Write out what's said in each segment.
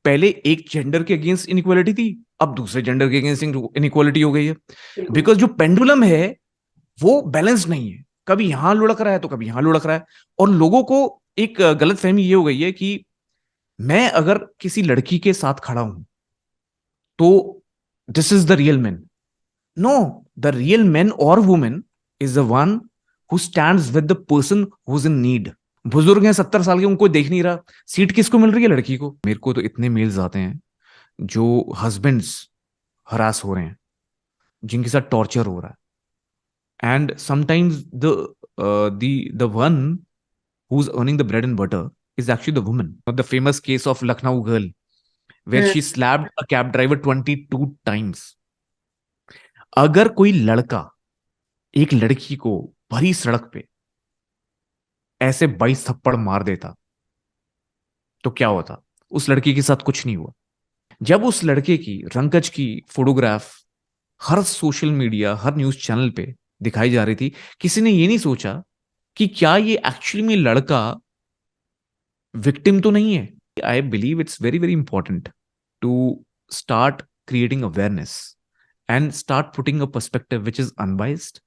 पहले एक जेंडर के अगेंस्ट इनइक्वालिटी थी, अब दूसरे जेंडर के अगेंस्ट इनइक्वालिटी हो गई है। बिकॉज जो पेंडुलम है वो बैलेंस नहीं है, कभी यहां लुढ़क रहा है तो कभी यहां लुढ़क रहा है। और लोगों को एक गलत फहमी ये हो गई है कि मैं अगर किसी लड़की के साथ खड़ा हूं तो this is the real man. No, the real man और women is the one who stands with the person who is in need. बुजुर्ग हैं 70 साल के, उनको देख नहीं रहा, सीट किसको मिल रही है? लड़की को। मेरे को तो इतने मेल्स आते हैं जो हस्बैंड्स हरास हो रहे हैं, जिनके साथ टॉर्चर हो रहा है, and sometimes the one who's earning the bread and butter is actually the woman. The famous case of Lucknow girl where she slapped a cab driver 22 times. अगर कोई लड़का एक लड़की को भरी सड़क पे ऐसे 22 थप्पड़ मार देता तो क्या होता? उस लड़की के साथ कुछ नहीं हुआ। जब उस लड़के की रंगकच की फोटोग्राफ हर सोशल मीडिया, हर न्यूज चैनल पे दिखाई जा रही थी, किसी ने ये नहीं सोचा कि क्या ये एक्चुअली में लड़का विक्टिम तो नहीं है। I believe it's very very important to start creating awareness and start putting a perspective which is unbiased.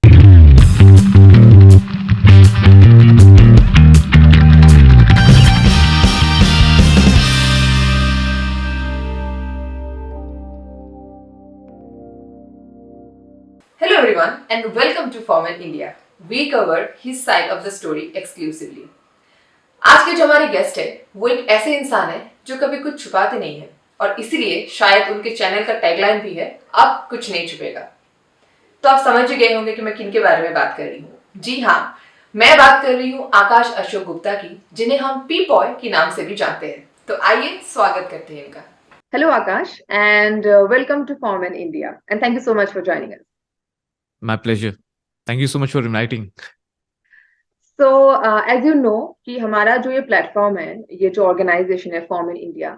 Hello everyone and welcome to Foreman India. We cover his side of the story exclusively. आज के जो हमारे guest है वो एक ऐसे इंसान है जो कभी कुछ छुपाते नहीं है और इसीलिए शायद उनके चैनल का टैगलाइन भी है, अब कुछ नहीं छुपेगा। तो आप समझ ही गए होंगे कि मैं किन के बारे में बात कर रही हूँ। जी हाँ, मैं बात कर रही हूँ आकाश अशोक गुप्ता की, जिन्हें हम पी बॉय के नाम से भी जानते हैं। तो आइए स्वागत करते हैं इनका। Hello Akash and welcome to Foreman India and thank you so much for joining us. My pleasure. Thank you so much for inviting. So as you know कि हमारा जो ये प्लेटफॉर्म है, ये जो ऑर्गेनाइजेशन है Foreman India,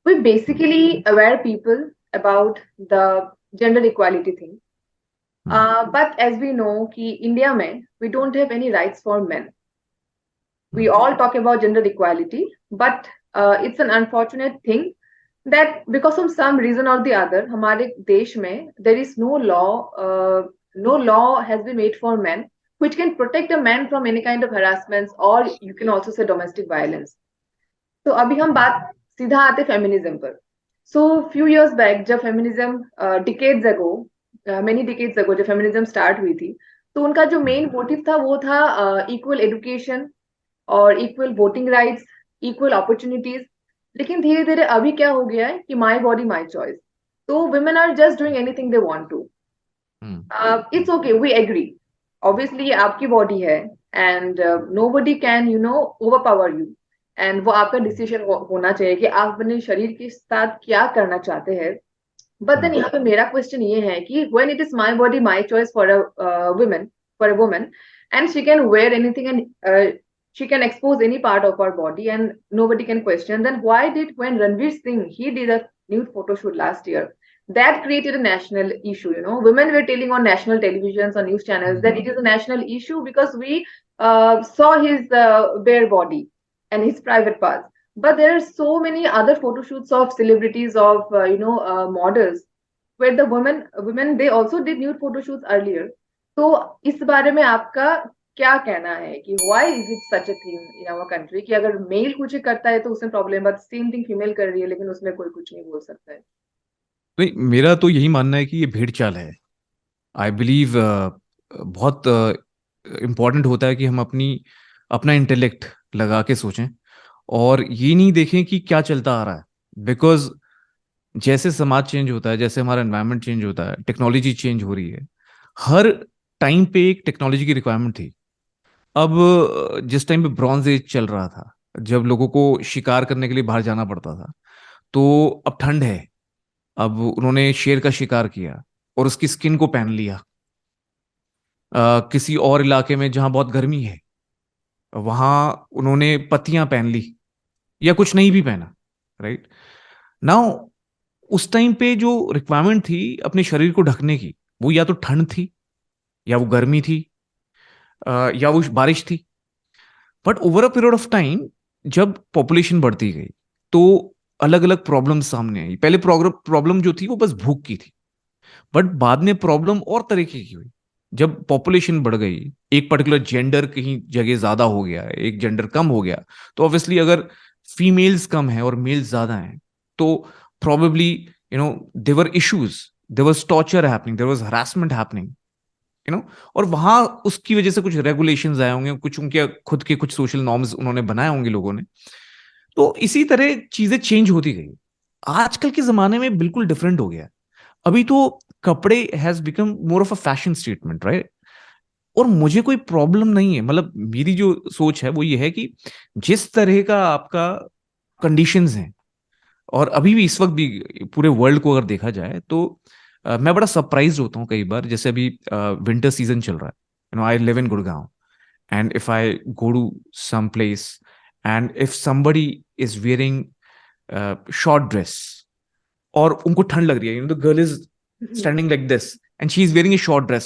we basically aware people about the gender equality thing. But as we know कि India में we don't have any rights for men. We all talk about gender equality, but it's an unfortunate thing that because of some reason or the other हमारे देश में there is no law has been made for men which can protect a man from any kind of harassment or you can also say domestic violence. तो अभी हम बात सीधा आते feminism पर। सो फ्यू इयर्स बैक जब feminism decades अगो many decades अगो जब feminism start हुई थी, तो उनका जो मेन मोटिव था वो था इक्वल एजुकेशन और equal voting rights, equal opportunities. लेकिन धीरे धीरे अभी क्या हो गया है कि माई बॉडी माई चॉइस, तो women are just doing anything they want to. It's okay, we agree, obviously ये आपकी बॉडी है and nobody can overpower you, and वो आपका डिसीजन होना चाहिए कि आप अपने शरीर के साथ क्या करना चाहते हैं। बट देन यहाँ पे मेरा क्वेश्चन ये है कि when it is my body my choice for a woman and she can wear anything and she can expose any part of her body and nobody can question, then why did when Ranveer Singh he did a nude photo shoot last year, that created a national issue? Women were telling on national televisions or news channels that it is a national issue because we saw his bare body and his private parts. But there are so many other photo shoots of celebrities, of models, where the women they also did nude photo shoots earlier. तो इस बारे में आपका क्या कहना है कि why is it such a thing in our country कि अगर मेल कुछ करता है तो उसमें problem, but same thing female कर रही है लेकिन उसमें कोई कुछ नहीं बोल सकता है? नहीं, मेरा तो यही मानना है कि ये भेड़ चाल है। आई बिलीव बहुत इम्पॉर्टेंट होता है कि हम अपना इंटेलेक्ट लगा के सोचें और ये नहीं देखें कि क्या चलता आ रहा है। बिकॉज जैसे समाज चेंज होता है, जैसे हमारा एनवायरनमेंट चेंज होता है, टेक्नोलॉजी चेंज हो रही है, हर टाइम पे एक टेक्नोलॉजी की रिक्वायरमेंट थी। अब जिस टाइम पे ब्रॉन्ज एज चल रहा था, जब लोगों को शिकार करने के लिए बाहर जाना पड़ता था, तो अब ठंड है, अब उन्होंने शेर का शिकार किया और उसकी स्किन को पहन लिया। किसी और इलाके में जहां बहुत गर्मी है, वहां उन्होंने पत्तियां पहन ली या कुछ नहीं भी पहना। राइट नाउ उस टाइम पे जो रिक्वायरमेंट थी अपने शरीर को ढकने की, वो या तो ठंड थी, या वो गर्मी थी, या वो बारिश थी। But over a period of time जब पॉपुलेशन बढ़ती गई, तो अलग अलग प्रॉब्लम सामने आई। पहले प्रॉब्लम जो थी वो बस भूख की थी, बट बाद में प्रॉब्लम और तरीके की हुई। जब पॉपुलेशन बढ़ गई, एक पर्टिकुलर जेंडर कहीं जगह ज्यादा हो गया, एक जेंडर कम हो गया, तो ऑब्वियसली अगर फीमेल्स कम है और मेल्स ज्यादा हैं, तो probably there were issues, there was torture happening, there was harassment happening, you know। और वहां उसकी वजह से कुछ रेगुलेशंस आए होंगे, कुछ उनके खुद के कुछ सोशल नॉर्म्स उन्होंने बनाए होंगे लोगों ने। तो इसी तरह चीजें चेंज होती गई। आजकल के जमाने में बिल्कुल डिफरेंट हो गया। अभी तो कपड़े has become more of a fashion statement, right. और मुझे कोई प्रॉब्लम नहीं है, मतलब मेरी जो सोच है वो ये है कि जिस तरह का आपका कंडीशंस हैं, और अभी भी इस वक्त भी पूरे वर्ल्ड को अगर देखा जाए तो मैं बड़ा सरप्राइज होता हूँ कई बार। जैसे अभी विंटर सीजन चल रहा है, I live in Gurgaon, and if I go to some place and if somebody is wearing short dress और उनको ठंड लग रही है, the girl is standing like this and she is wearing a short dress,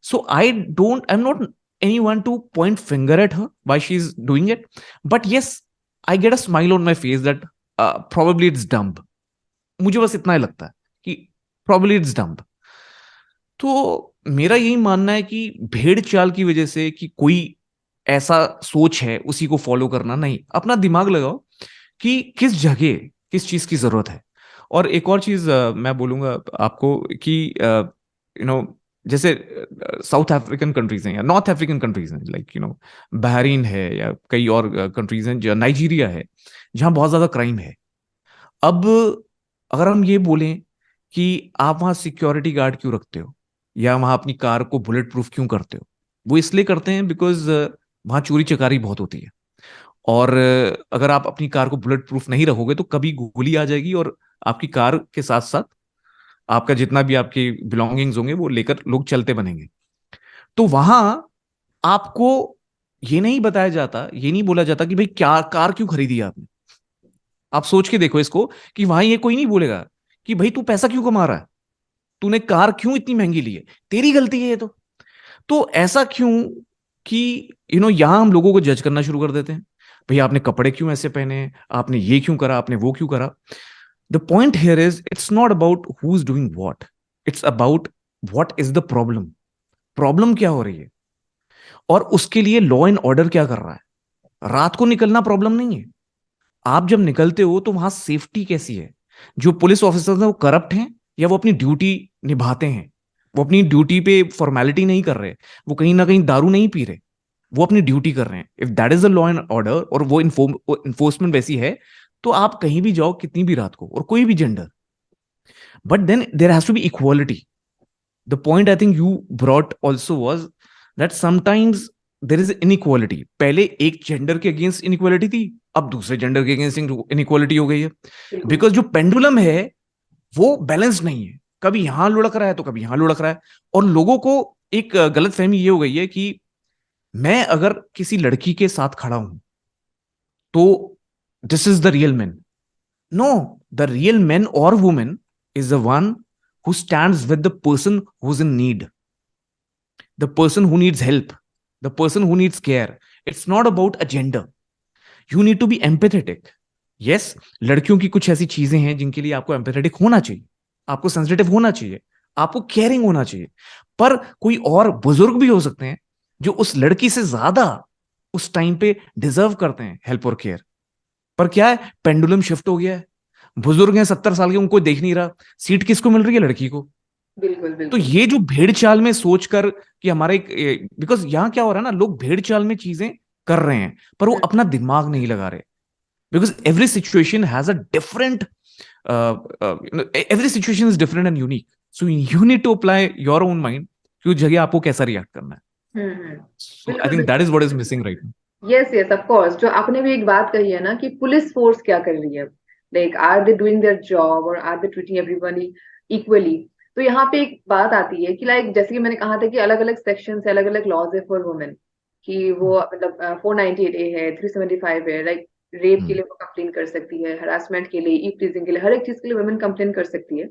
so I'm not anyone to point finger at her why she is doing it, but yes, I get a smile on my face that probably it's dumb। मुझे बस इतना ही लगता है कि probably it's dumb। तो मेरा यही मानना है कि भेड़ चाल की वजह से कि कोई ऐसा सोच है उसी को फॉलो करना नहीं, अपना दिमाग लगाओ कि किस जगह किस चीज की जरूरत है। और एक और चीज मैं बोलूंगा आपको कि जैसे साउथ अफ्रीकन कंट्रीज हैं या नॉर्थ अफ्रीकन कंट्रीज हैं, लाइक बहरीन है या कई और कंट्रीज हैं, जो नाइजीरिया है, जहां बहुत ज्यादा क्राइम है। अब अगर हम ये बोलें कि आप वहां सिक्योरिटी गार्ड क्यों रखते हो या वहां अपनी कार को बुलेट प्रूफ क्यों करते हो, वो इसलिए करते हैं बिकॉज वहां चोरी चकारी बहुत होती है। और अगर आप अपनी कार को बुलेट प्रूफ नहीं रखोगे तो कभी गोली आ जाएगी और आपकी कार के साथ साथ आपका जितना भी आपके बिलोंगिंग्स होंगे वो लेकर लोग चलते बनेंगे। तो वहां आपको ये नहीं बताया जाता, ये नहीं बोला जाता कि भाई क्या कार क्यों खरीदी आपने। आप सोच के देखो इसको कि वहां ये कोई नहीं बोलेगा कि भाई तू पैसा क्यों कमा रहा है, तूने कार क्यों इतनी महंगी ली है, तेरी गलती है ये तो ऐसा क्यों कि यहां हम लोगों को जज करना शुरू कर देते हैं। भैया आपने कपड़े क्यों ऐसे पहने, आपने ये क्यों करा, आपने वो क्यों करा। The point here is it's not about who is doing what, it's about what is the problem. Problem क्या हो रही है और उसके लिए लॉ एंड ऑर्डर क्या कर रहा है। रात को निकलना प्रॉब्लम नहीं है, आप जब निकलते हो तो वहां सेफ्टी कैसी है। जो पुलिस ऑफिसर्स हैं वो करप्ट हैं या वो अपनी ड्यूटी निभाते हैं, वो अपनी ड्यूटी पे फॉर्मेलिटी नहीं कर रहे, वो कहीं ना कहीं दारू नहीं पी रहे, वो अपनी ड्यूटी कर रहे हैं। If that is the law and order और वो इन्फोर्समेंट वैसी है, तो आप कहीं भी जाओ कितनी भी रात को और कोई भी gender, but then there has to be equality. The point I think you brought also was that sometimes there is inequality. पहले एक जेंडर के अगेंस्ट इनइक्वालिटी थी, अब दूसरे जेंडर के अगेंस्ट इनइक्वालिटी हो गई है। बिकॉज जो पेंडुलम है वो बैलेंस नहीं है, कभी यहां लुढ़क रहा है तो कभी यहां लुढ़क रहा है। और लोगों को एक गलत फहमी ये हो गई है कि मैं अगर किसी लड़की के साथ खड़ा हूं तो this is the real man. No, the real man और women is the one who stands with the person who's in need, the person who needs help, the person who needs care. It's not about a gender. You need to be empathetic. Yes, लड़कियों की कुछ ऐसी चीजें हैं जिनके लिए आपको empathetic होना चाहिए, आपको सेंसिटिव होना चाहिए, आपको केयरिंग होना चाहिए। पर कोई और बुजुर्ग भी हो सकते हैं जो उस लड़की से ज्यादा उस टाइम पे डिजर्व करते हैं हेल्प और केयर। पर क्या है, पेंडुलम शिफ्ट हो गया है। बुजुर्ग हैं 70 साल के, उनको देख नहीं रहा, सीट किसको मिल रही है, लड़की को। बिल्कुल तो बिल्कुल। ये जो भेड़ चाल में सोचकर कि हमारे, बिकॉज यहां क्या हो रहा है ना, लोग भेड़ चाल में चीजें कर रहे हैं पर वो अपना दिमाग नहीं लगा रहे। Because every situation has a different, every situation is different and unique, so you need to apply your own mind कि उस जगह आपको कैसा रिएक्ट करना है। सो आई बिल्कुल थिंक दैट बिल्कुल। Is what is missing right now. Yes yes of course, जो आपने भी एक बात कही है ना कि पुलिस फोर्स क्या कर रही है, like are they doing their job और are they treating everyone equally. तो यहाँ पे एक बात आती है कि लाइक जैसे कि मैंने कहा था कि अलग अलग सेक्शन है, अलग अलग लॉज है फॉर वुमेन, कि वो मतलब 498A है, 375 है, लाइक रेप के लिए वो कंप्लेन कर सकती है, हरासमेंट के लिए, ई प्लीजिंग के लिए, हर एक चीज के लिए वुमेन कंप्लेन कर सकती है।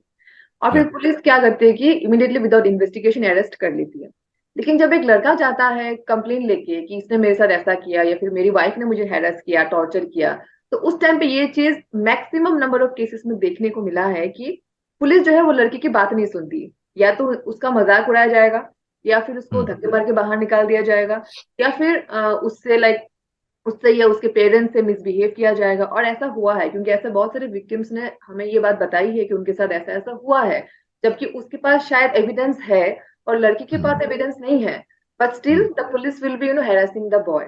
और फिर या पुलिस क्या करती है कि इमीडिएटली विदाउट इन्वेस्टिगेशन अरेस्ट कर लेती है। लेकिन जब एक लड़का जाता है कंप्लेन लेके कि इसने मेरे साथ ऐसा किया या फिर मेरी वाइफ ने मुझे हैरेस किया, टॉर्चर किया, तो उस टाइम पे ये चीज मैक्सिमम नंबर ऑफ केसेस में देखने को मिला है कि पुलिस जो है वो लड़की की बात नहीं सुनती, या तो उसका मजाक उड़ाया जाएगा, या फिर उसको हम्म, धक्के मार के बाहर निकाल दिया जाएगा, या फिर उससे लाइक उससे या उसके पेरेंट्स से मिसबिहेव किया जाएगा। और ऐसा हुआ है, क्योंकि ऐसे बहुत सारे विक्टिम्स ने हमें ये बात बताई है कि उनके साथ ऐसा ऐसा हुआ है, जबकि उसके पास शायद एविडेंस है और लड़की के पास हम्म, एविडेंस नहीं है, but still hmm, the police will be harassing the boy,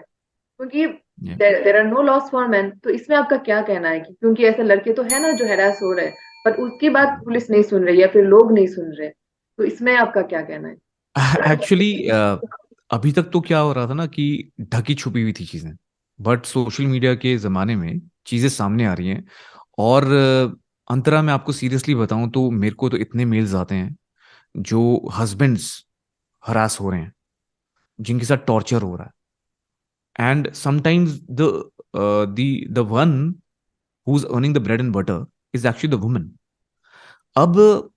क्योंकि yeah. There are no laws for man. तो इसमें आपका क्या कहना है कि क्योंकि ऐसे लड़के तो है ना जो हैरास हो रहे हैं, पर उसकी बात पुलिस नहीं सुन रही या फिर लोग नहीं सुन रहे, तो इसमें आपका क्या कहना है? एक्चुअली अभी तक तो क्या हो रहा था ना कि ढकी छुपी हुई थी चीजें, बट सोशल मीडिया के जमाने में चीजें सामने आ रही हैं। और अंतरा मैं आपको सीरियसली बताऊं तो मेरे को तो इतने मेल्स आते हैं जो हस्बैंड्स हरास हो रहे हैं, जिनके साथ टॉर्चर हो रहा है, and sometimes the one who is earning the bread and butter is actually the woman. अब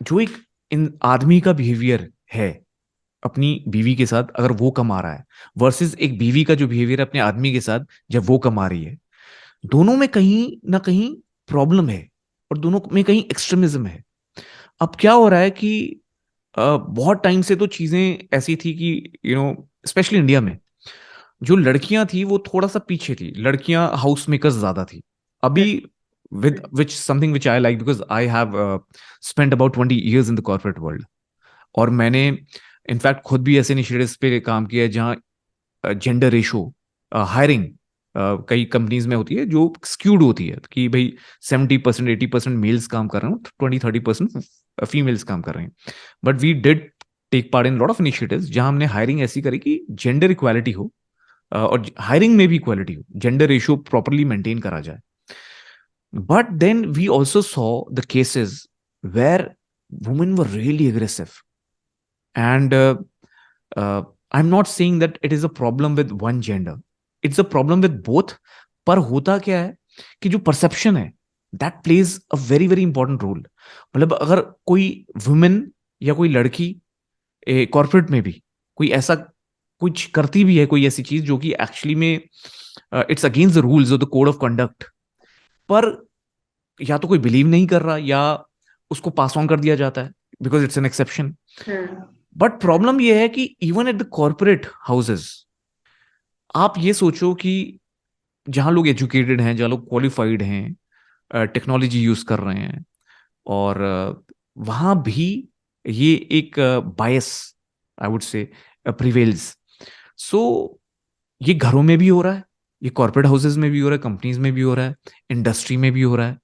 जो एक इन आदमी का बिहेवियर है अपनी बीवी के साथ अगर वो कमा रहा है, वर्सेस एक बीवी का जो बिहेवियर है अपने आदमी के साथ जब वो कमा रही है, दोनों में कहीं ना कहीं प्रॉब्लम है और दोनों में कहीं एक्सट्रीमिज्म है। अब क्या हो रहा है कि बहुत टाइम से तो चीजें ऐसी थी कि स्पेशली इंडिया में जो लड़कियां थी वो थोड़ा सा पीछे थी, लड़कियां हाउस मेकर्स ज्यादा थी। अभी with which something which I like because I have spent about 20 years in the corporate world. और मैंने इनफैक्ट खुद भी ऐसे इनिशिएटिव्स पे काम किया है जहाँ जेंडर रेशो हायरिंग कई कंपनीज में होती है जो स्क्यूड होती है कि भाई 70% 80% मेल्स काम कर रहे हो, 20-30% फीमेल्स काम कर रहे हैं। But we did take part in lot of initiatives जहां हमने हायरिंग ऐसी करी कि जेंडर इक्वालिटी हो, और हायरिंग में भी इक्वालिटी हो, जेंडर रेशियो प्रॉपरली मेंटेन करा जाए। But then we also saw the cases where women were really aggressive, and I am not saying that it is a problem with one gender, it's a problem with both. पर होता क्या है कि जो perception है that plays a very very important role. मतलब अगर कोई वुमेन या कोई लड़की कॉर्पोरेट में भी कोई ऐसा कुछ करती भी है, कोई ऐसी चीज जो कि एक्चुअली में it's against the rules of the code of conduct, पर या तो कोई बिलीव नहीं कर रहा या उसको पास ऑन कर दिया जाता है because it's an exception. Hmm. But problem यह है कि even at the corporate houses आप ये सोचो कि जहां लोग एजुकेटेड हैं, जहां लोग क्वालिफाइड हैं, टेक्नोलॉजी यूज कर रहे हैं, और वहां भी ये एक बायस आई वुड से प्रिवेल्स। सो ये घरों में भी हो रहा है, ये कॉर्पोरेट हाउसेज में भी हो रहा है, कंपनीज में भी हो रहा है, इंडस्ट्री में भी हो रहा है।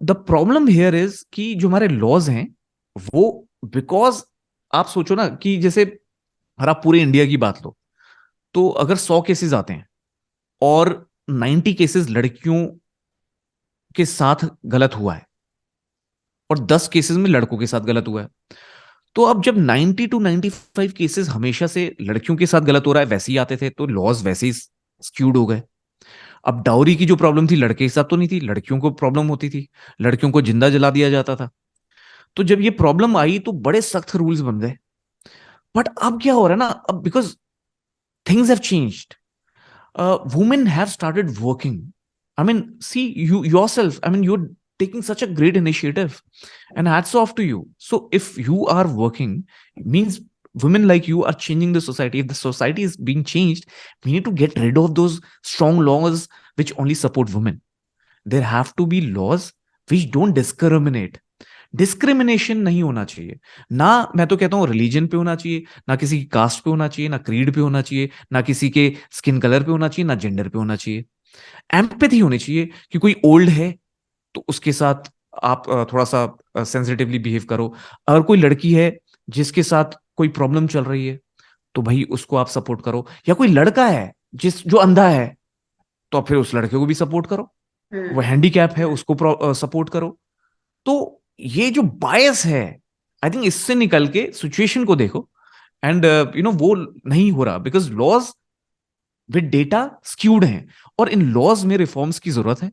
द प्रॉब्लम हियर इज कि जो हमारे लॉज हैं वो, बिकॉज आप सोचो ना कि जैसे अगर आप पूरे इंडिया की बात लो तो अगर 100 केसेस आते हैं और 90 केसेस लड़कियों के साथ गलत हुआ है और 10 केसेस में लड़कों के साथ गलत हुआ है, तो अब जब 90 to 95 केसेस हमेशा से लड़कियों के साथ गलत हो रहा है, वैसे ही आते थे तो लॉज वैसे ही स्क्यूड हो गए। अब डाउरी की जो प्रॉब्लम थी लड़के के साथ तो नहीं थी, लड़कियों को प्रॉब्लम होती थी, लड़कियों को जिंदा जला दिया जाता था। तो जब ये प्रॉब्लम आई तो बड़े सख्त रूल्स बन गए। बट अब क्या हो रहा है ना, अब because things have changed, women have started working. I mean, see, you yourself, I mean, you're taking such a great initiative and hats off to you. So if you are working, it means women like you are changing the society. If the society is being changed, we need to get rid of those strong laws which only support women. There have to be laws which don't discriminate. Discrimination नहीं होना चाहिए। ना मैं तो कहता हूं religion पे होना चाहिए, ना किसी की कास्ट पे होना चाहिए, ना क्रीड पे होना चाहिए, ना किसी के स्किन कलर पे होना चाहिए, ना जेंडर पे होना चाहिए। एम्पैथी होनी चाहिए कि कोई ओल्ड है तो उसके साथ आप थोड़ा सा सेंसिटिवली बिहेव करो। अगर कोई लड़की है जिसके साथ कोई प्रॉब्लम चल रही है तो भाई उसको आप सपोर्ट करो, या कोई लड़का है जो अंधा है तो फिर उस लड़के को भी सपोर्ट करो, वो हम्म। हैंडीकैप है उसको सपोर्ट करो। तो ये जो बायस है, आई थिंक इससे निकल के सिचुएशन को देखो, एंड वो नहीं हो रहा because laws with data skewed हैं, और इन लॉज में रिफॉर्म्स की जरूरत है।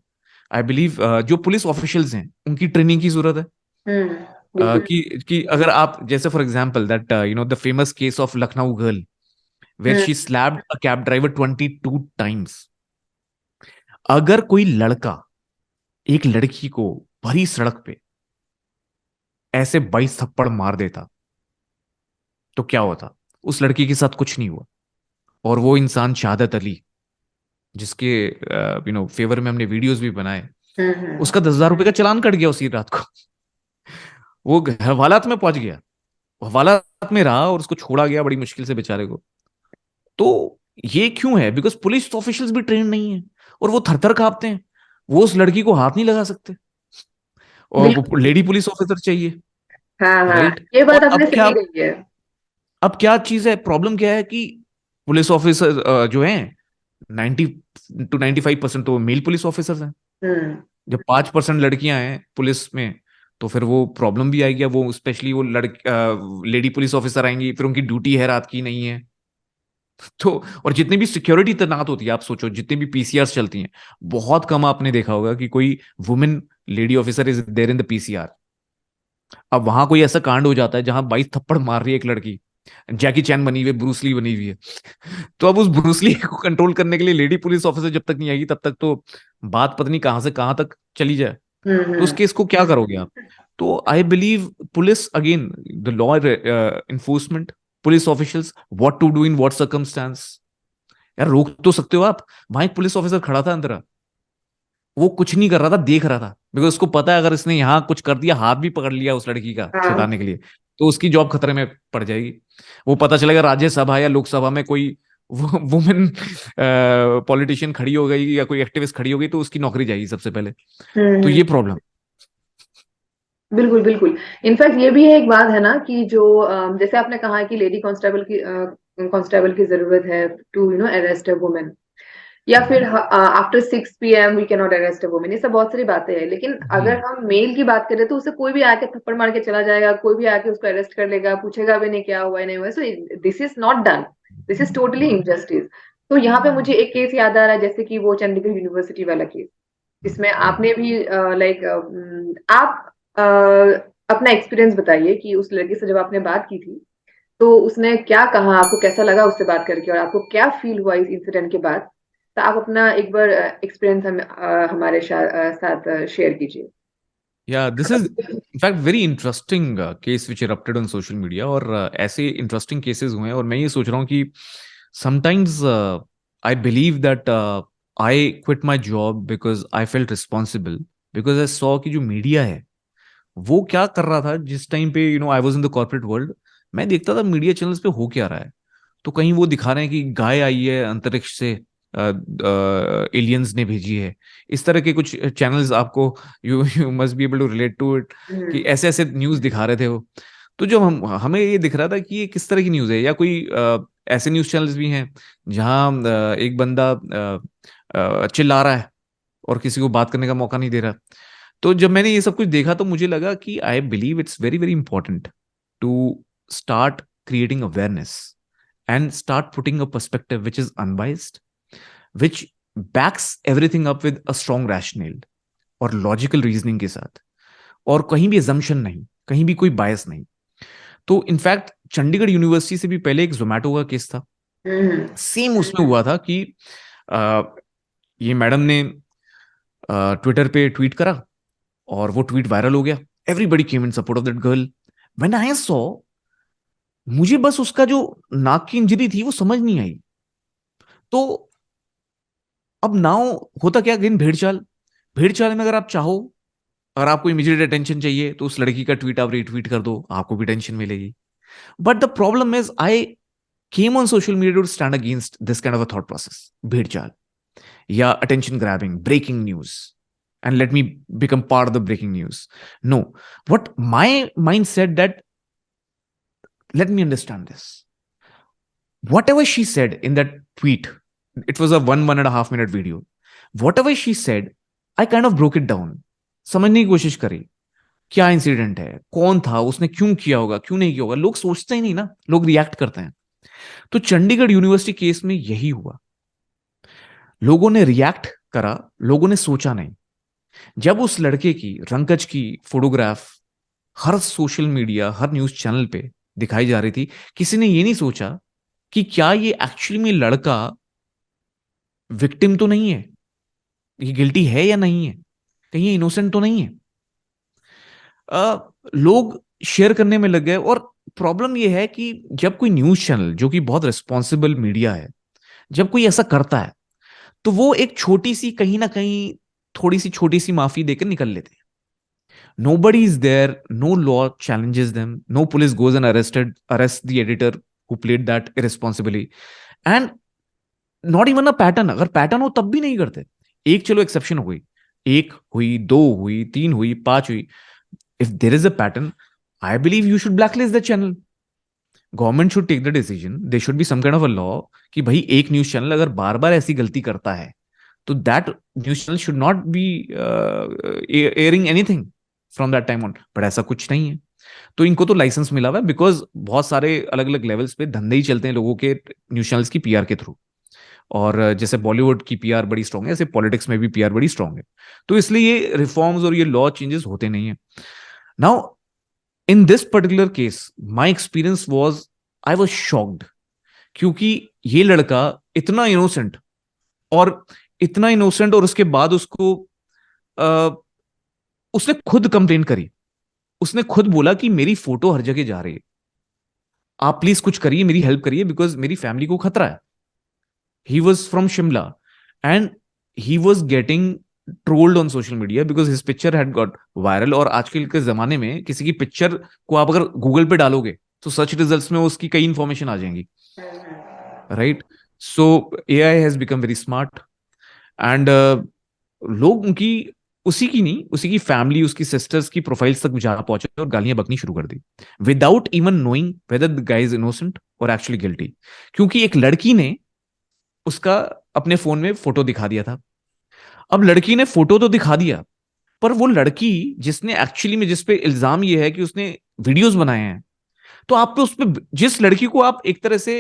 आई बिलीव जो पुलिस ऑफिशियल्स हैं उनकी ट्रेनिंग की जरूरत है। हम्म। बिल्कुल। कि अगर आप जैसे for example that the famous case of Lucknow girl where hmm. She slapped a cab driver 22 times, अगर कोई लड़का एक लड़की को भरी सड़क पे ऐसे 22 थप्पड़ मार देता तो क्या होता? उस लड़की के साथ कुछ नहीं हुआ, और वो इंसान शहादत अली, जिसके फेवर में हमने वीडियोस भी बनाए, हम्म। उसका 10,000 रुपए का चालान कट गया उसी रात को। वो हवालात में पहुंच गया, हवालात में रहा और उसको छोड़ा गया बड़ी मुश्किल से बेचारे को। तो ये क्यों है? बिकॉज पुलिस ऑफिशियल्स भी ट्रेन नहीं है, और वो थर थर कांपते हैं, वो उस लड़की को हाथ नहीं लगा सकते, और वो बिल्कुल। लेडी पुलिस ऑफिसर चाहिए। हाँ हाँ, राइट। ये बात और आपने सही कही है। अब क्या चीज है, प्रॉब्लम क्या है कि पुलिस ऑफिसर जो हैं 90 to 95% तो मेल पुलिस ऑफिसर्स हैं। हम्म। जब 5% लड़कियां हैं पुलिस में, तो फिर वो प्रॉब्लम भी आएगी। वो स्पेशली वो लेडी पुलिस ऑफिसर आएंगी, फिर उनकी ड्यूटी है, रात की नहीं है। तो और जितनी भी सिक्योरिटी तैनात होती है, आप सोचो जितनी भी पीसीआर चलती हैं, बहुत कम आपने देखा होगा कि कोई women lady officer is there in the PCR. अब वहां कोई ऐसा कांड हो जाता है जहां 22 थप्पड़ मार रही है एक लड़की, जैकी चैन बनी हुई है, ब्रूसली बनी हुई है, तो अब उस ब्रूसली को कंट्रोल करने के लिए लेडी पुलिस ऑफिसर जब तक नहीं आएगी, तब तक तो बात पता नहीं कहां से कहां तक चली जाए। तो उस हम्म। केस को क्या करोगे आप? तो I believe police again, the law enforcement, police officials, what to do in what circumstance. यार रोक तो सकते हो आप। वहां एक पुलिस ऑफिसर खड़ा था अंदर, वो कुछ नहीं कर रहा था, देख रहा था, बिकॉज उसको पता है अगर इसने यहाँ कुछ कर दिया, हाथ भी पकड़ लिया उस लड़की का हाँ। छुड़ाने के लिए, तो उसकी जॉब खतरे में पड़ जाएगी। वो पता चलेगा राज्यसभा या लोकसभा में कोई वुमेन पॉलिटिशियन खड़ी हो गई या कोई एक्टिविस्ट खड़ी हो गई, तो उसकी नौकरी जाएगी सबसे पहले। तो हम्म। ये प्रॉब्लम। बिल्कुल बिल्कुल। इनफैक्ट ये भी है, एक बात है ना कि जो जैसे आपने कहा कि लेडी कांस्टेबल की जरूरत है टू अरेस्ट अ वुमेन, या फिर after 6 PM we can not arrest a women, ये सब बहुत सारी बातें हैं। लेकिन अगर हम्म। हम मेल की बात करें तो उसे कोई भी आके थप्पड़ मार के चला जाएगा, कोई भी आके उसको अरेस्ट कर लेगा, पूछेगा भी नहीं क्या हुआ है नहीं हुआ। सो this is not done, this is totally injustice. तो यहाँ पे मुझे एक केस याद आ रहा है, जैसे कि वो चंडीगढ़ यूनिवर्सिटी वाला केस, जिसमें आपने भी लाइक आप अ, अपना एक्सपीरियंस बताइए कि उस लड़की से जब आपने बात की थी तो उसने क्या कहा, आपको कैसा लगा उससे बात करके, और आपको क्या फील हुआ इस इंसिडेंट के बाद। तो आप अपना एक बार एक्सपीरियंस हमारे साथ शेयर कीजिए। या this is in fact very interesting case which erupted on social media, और ऐसे इंटरेस्टिंग केसेस हुए हैं। और मैं ये सोच रहा हूँ कि sometimes I believe that I quit my job because I felt responsible, because I saw कि जो मीडिया है वो क्या कर रहा था जिस टाइम पे I was in the corporate world. मैं देखता था मीडिया चैनल्स पे हो क्या रहा है। तो कहीं वो दिखा रहे हैं कि गाय आई है अंतरिक्ष से, एलियंस ने भेजी है। इस तरह के कुछ चैनल्स आपको, you must be able to relate to it, कि हम्म। ऐसे ऐसे न्यूज दिखा रहे थे वो। तो जो हमें ये दिख रहा था कि ये किस तरह की न्यूज है, या कोई ऐसे न्यूज चैनल्स भी हैं जहां एक बंदा चिल्ला रहा है और किसी को बात करने का मौका नहीं दे रहा। तो जब मैंने ये सब कुछ देखा तो मुझे लगा कि I believe it's very very important to start creating awareness and start putting a perspective which is unbiased, which backs everything up with a strong rationale और लॉजिकल रीजनिंग के साथ, और कहीं भी assumption नहीं, कहीं भी कोई बायस नहीं। तो इनफैक्ट चंडीगढ़ यूनिवर्सिटी से भी पहले एक जोमेटो का केस था, हम्म। सेम उसमें हुआ था कि आ, ये मैडम ने ट्विटर पे ट्वीट करा और वो ट्वीट वायरल हो गया। Everybody came in support of that girl. When I saw, मुझे बस उसका जो नाक की इंजरी थी वो समझ नहीं आई। तो अब नाउ होता क्या, अगेन भेड़ चाल। भेड़ चाल में अगर आप चाहो, अगर आपको इमीडिएट अटेंशन चाहिए, तो उस लड़की का ट्वीट आप रीट्वीट कर दो, आपको भी टेंशन मिलेगी। But the problem is I came on social media to stand against this kind of a thought process, भेड़ चाल या attention grabbing, breaking news, and let me become part of the breaking news. No, what my mind said that, let me understand this. Whatever she said in that tweet, it was a 1.5 minute video. Whatever she said, I kind of broke it down. समझने की कोशिश करी, क्या incident है, कौन था, उसने क्यों किया होगा, क्यों नहीं किया होगा। लोग सोचते ही नहीं ना, लोग रिएक्ट करते हैं। तो चंडीगढ़ यूनिवर्सिटी केस में यही हुआ। लोगों ने रिएक्ट करा, लोगों ने सोचा नहीं। जब उस लड़के की, रंकज की फोटोग्राफ हर सोशल मीडिया, हर न्यूज चैनल पे दिखाई जा रही थी, किसी ने ये नहीं सोचा कि क्या ये एक्चुअली में लड़का विक्टिम तो नहीं है, ये गिल्टी है या नहीं है, कहीं ये इनोसेंट तो नहीं है। लोग शेयर करने में लग गए। और प्रॉब्लम ये है कि जब कोई न्यूज चैनल जो कि बहुत रिस्पॉन्सिबल मीडिया है, जब कोई ऐसा करता है, तो वो एक छोटी सी, कहीं ना कहीं थोड़ी सी छोटी सी माफी देकर निकल लेते हैं। Nobody is there, no law challenges them, no police goes and arrest the editor who played that irresponsibly. And not even a pattern, अगर पैटर्न हो तब भी नहीं करते। एक चलो एक्सेप्शन हो गई, एक हुई, दो हुई, तीन हुई, पांच हुई। If there is a pattern, I believe you should blacklist the channel. Government should take the decision, they should be some kind of a law कि भाई एक न्यूज चैनल अगर बार बार ऐसी गलती करता है, तो that news channel should not be airing anything from that time on. But ऐसा कुछ नहीं है। तो इनको तो लाइसेंस मिला हुआ है, बिकॉज बहुत सारे अलग अलग लेवल्स पे धंधे ही चलते हैं लोगों के न्यूज चैनल्स की पीआर के थ्रू। और जैसे बॉलीवुड की पीआर बड़ी स्ट्रांग है, ऐसे पॉलिटिक्स में भी पीआर बड़ी स्ट्रांग है। तो इसलिए ये रिफॉर्म्स और ये लॉ चेंजेस होते नहीं है। Now in this particular case my experience was, I was shocked, क्योंकि ये लड़का इतना इनोसेंट, और इतना इनोसेंट, और उसके बाद उसको उसने खुद कंप्लेन करी। उसने खुद बोला कि मेरी फोटो हर जगह जा रही है, आप प्लीज कुछ करिए, मेरी हेल्प करिए, बिकॉज मेरी फैमिली को खतरा है। He was from Shimla and he was getting trolled on social media because his picture had got viral. और आजकल के जमाने में किसी की पिक्चर को आप अगर गूगल पे डालोगे तो सर्च रिजल्ट्स में उसकी कई इंफॉर्मेशन आ जाएंगी, right? So AI has become very smart. And लोग उनकी, उसी की नहीं, उसी की फैमिली, उसकी सिस्टर्स की प्रोफाइल्स तक जा पहुंचे और गालियां बकनी शुरू कर दी, without even knowing whether the guy is innocent और एक्चुअली गिल्टी। क्योंकि एक लड़की ने उसका अपने फोन में फोटो दिखा दिया था। अब लड़की ने फोटो तो दिखा दिया, पर वो लड़की जिसने एक्चुअली में, जिस पे इल्जाम ये है कि उसने वीडियोस बनाए हैं, तो आप पे, उस पे, जिस लड़की को आप एक तरह से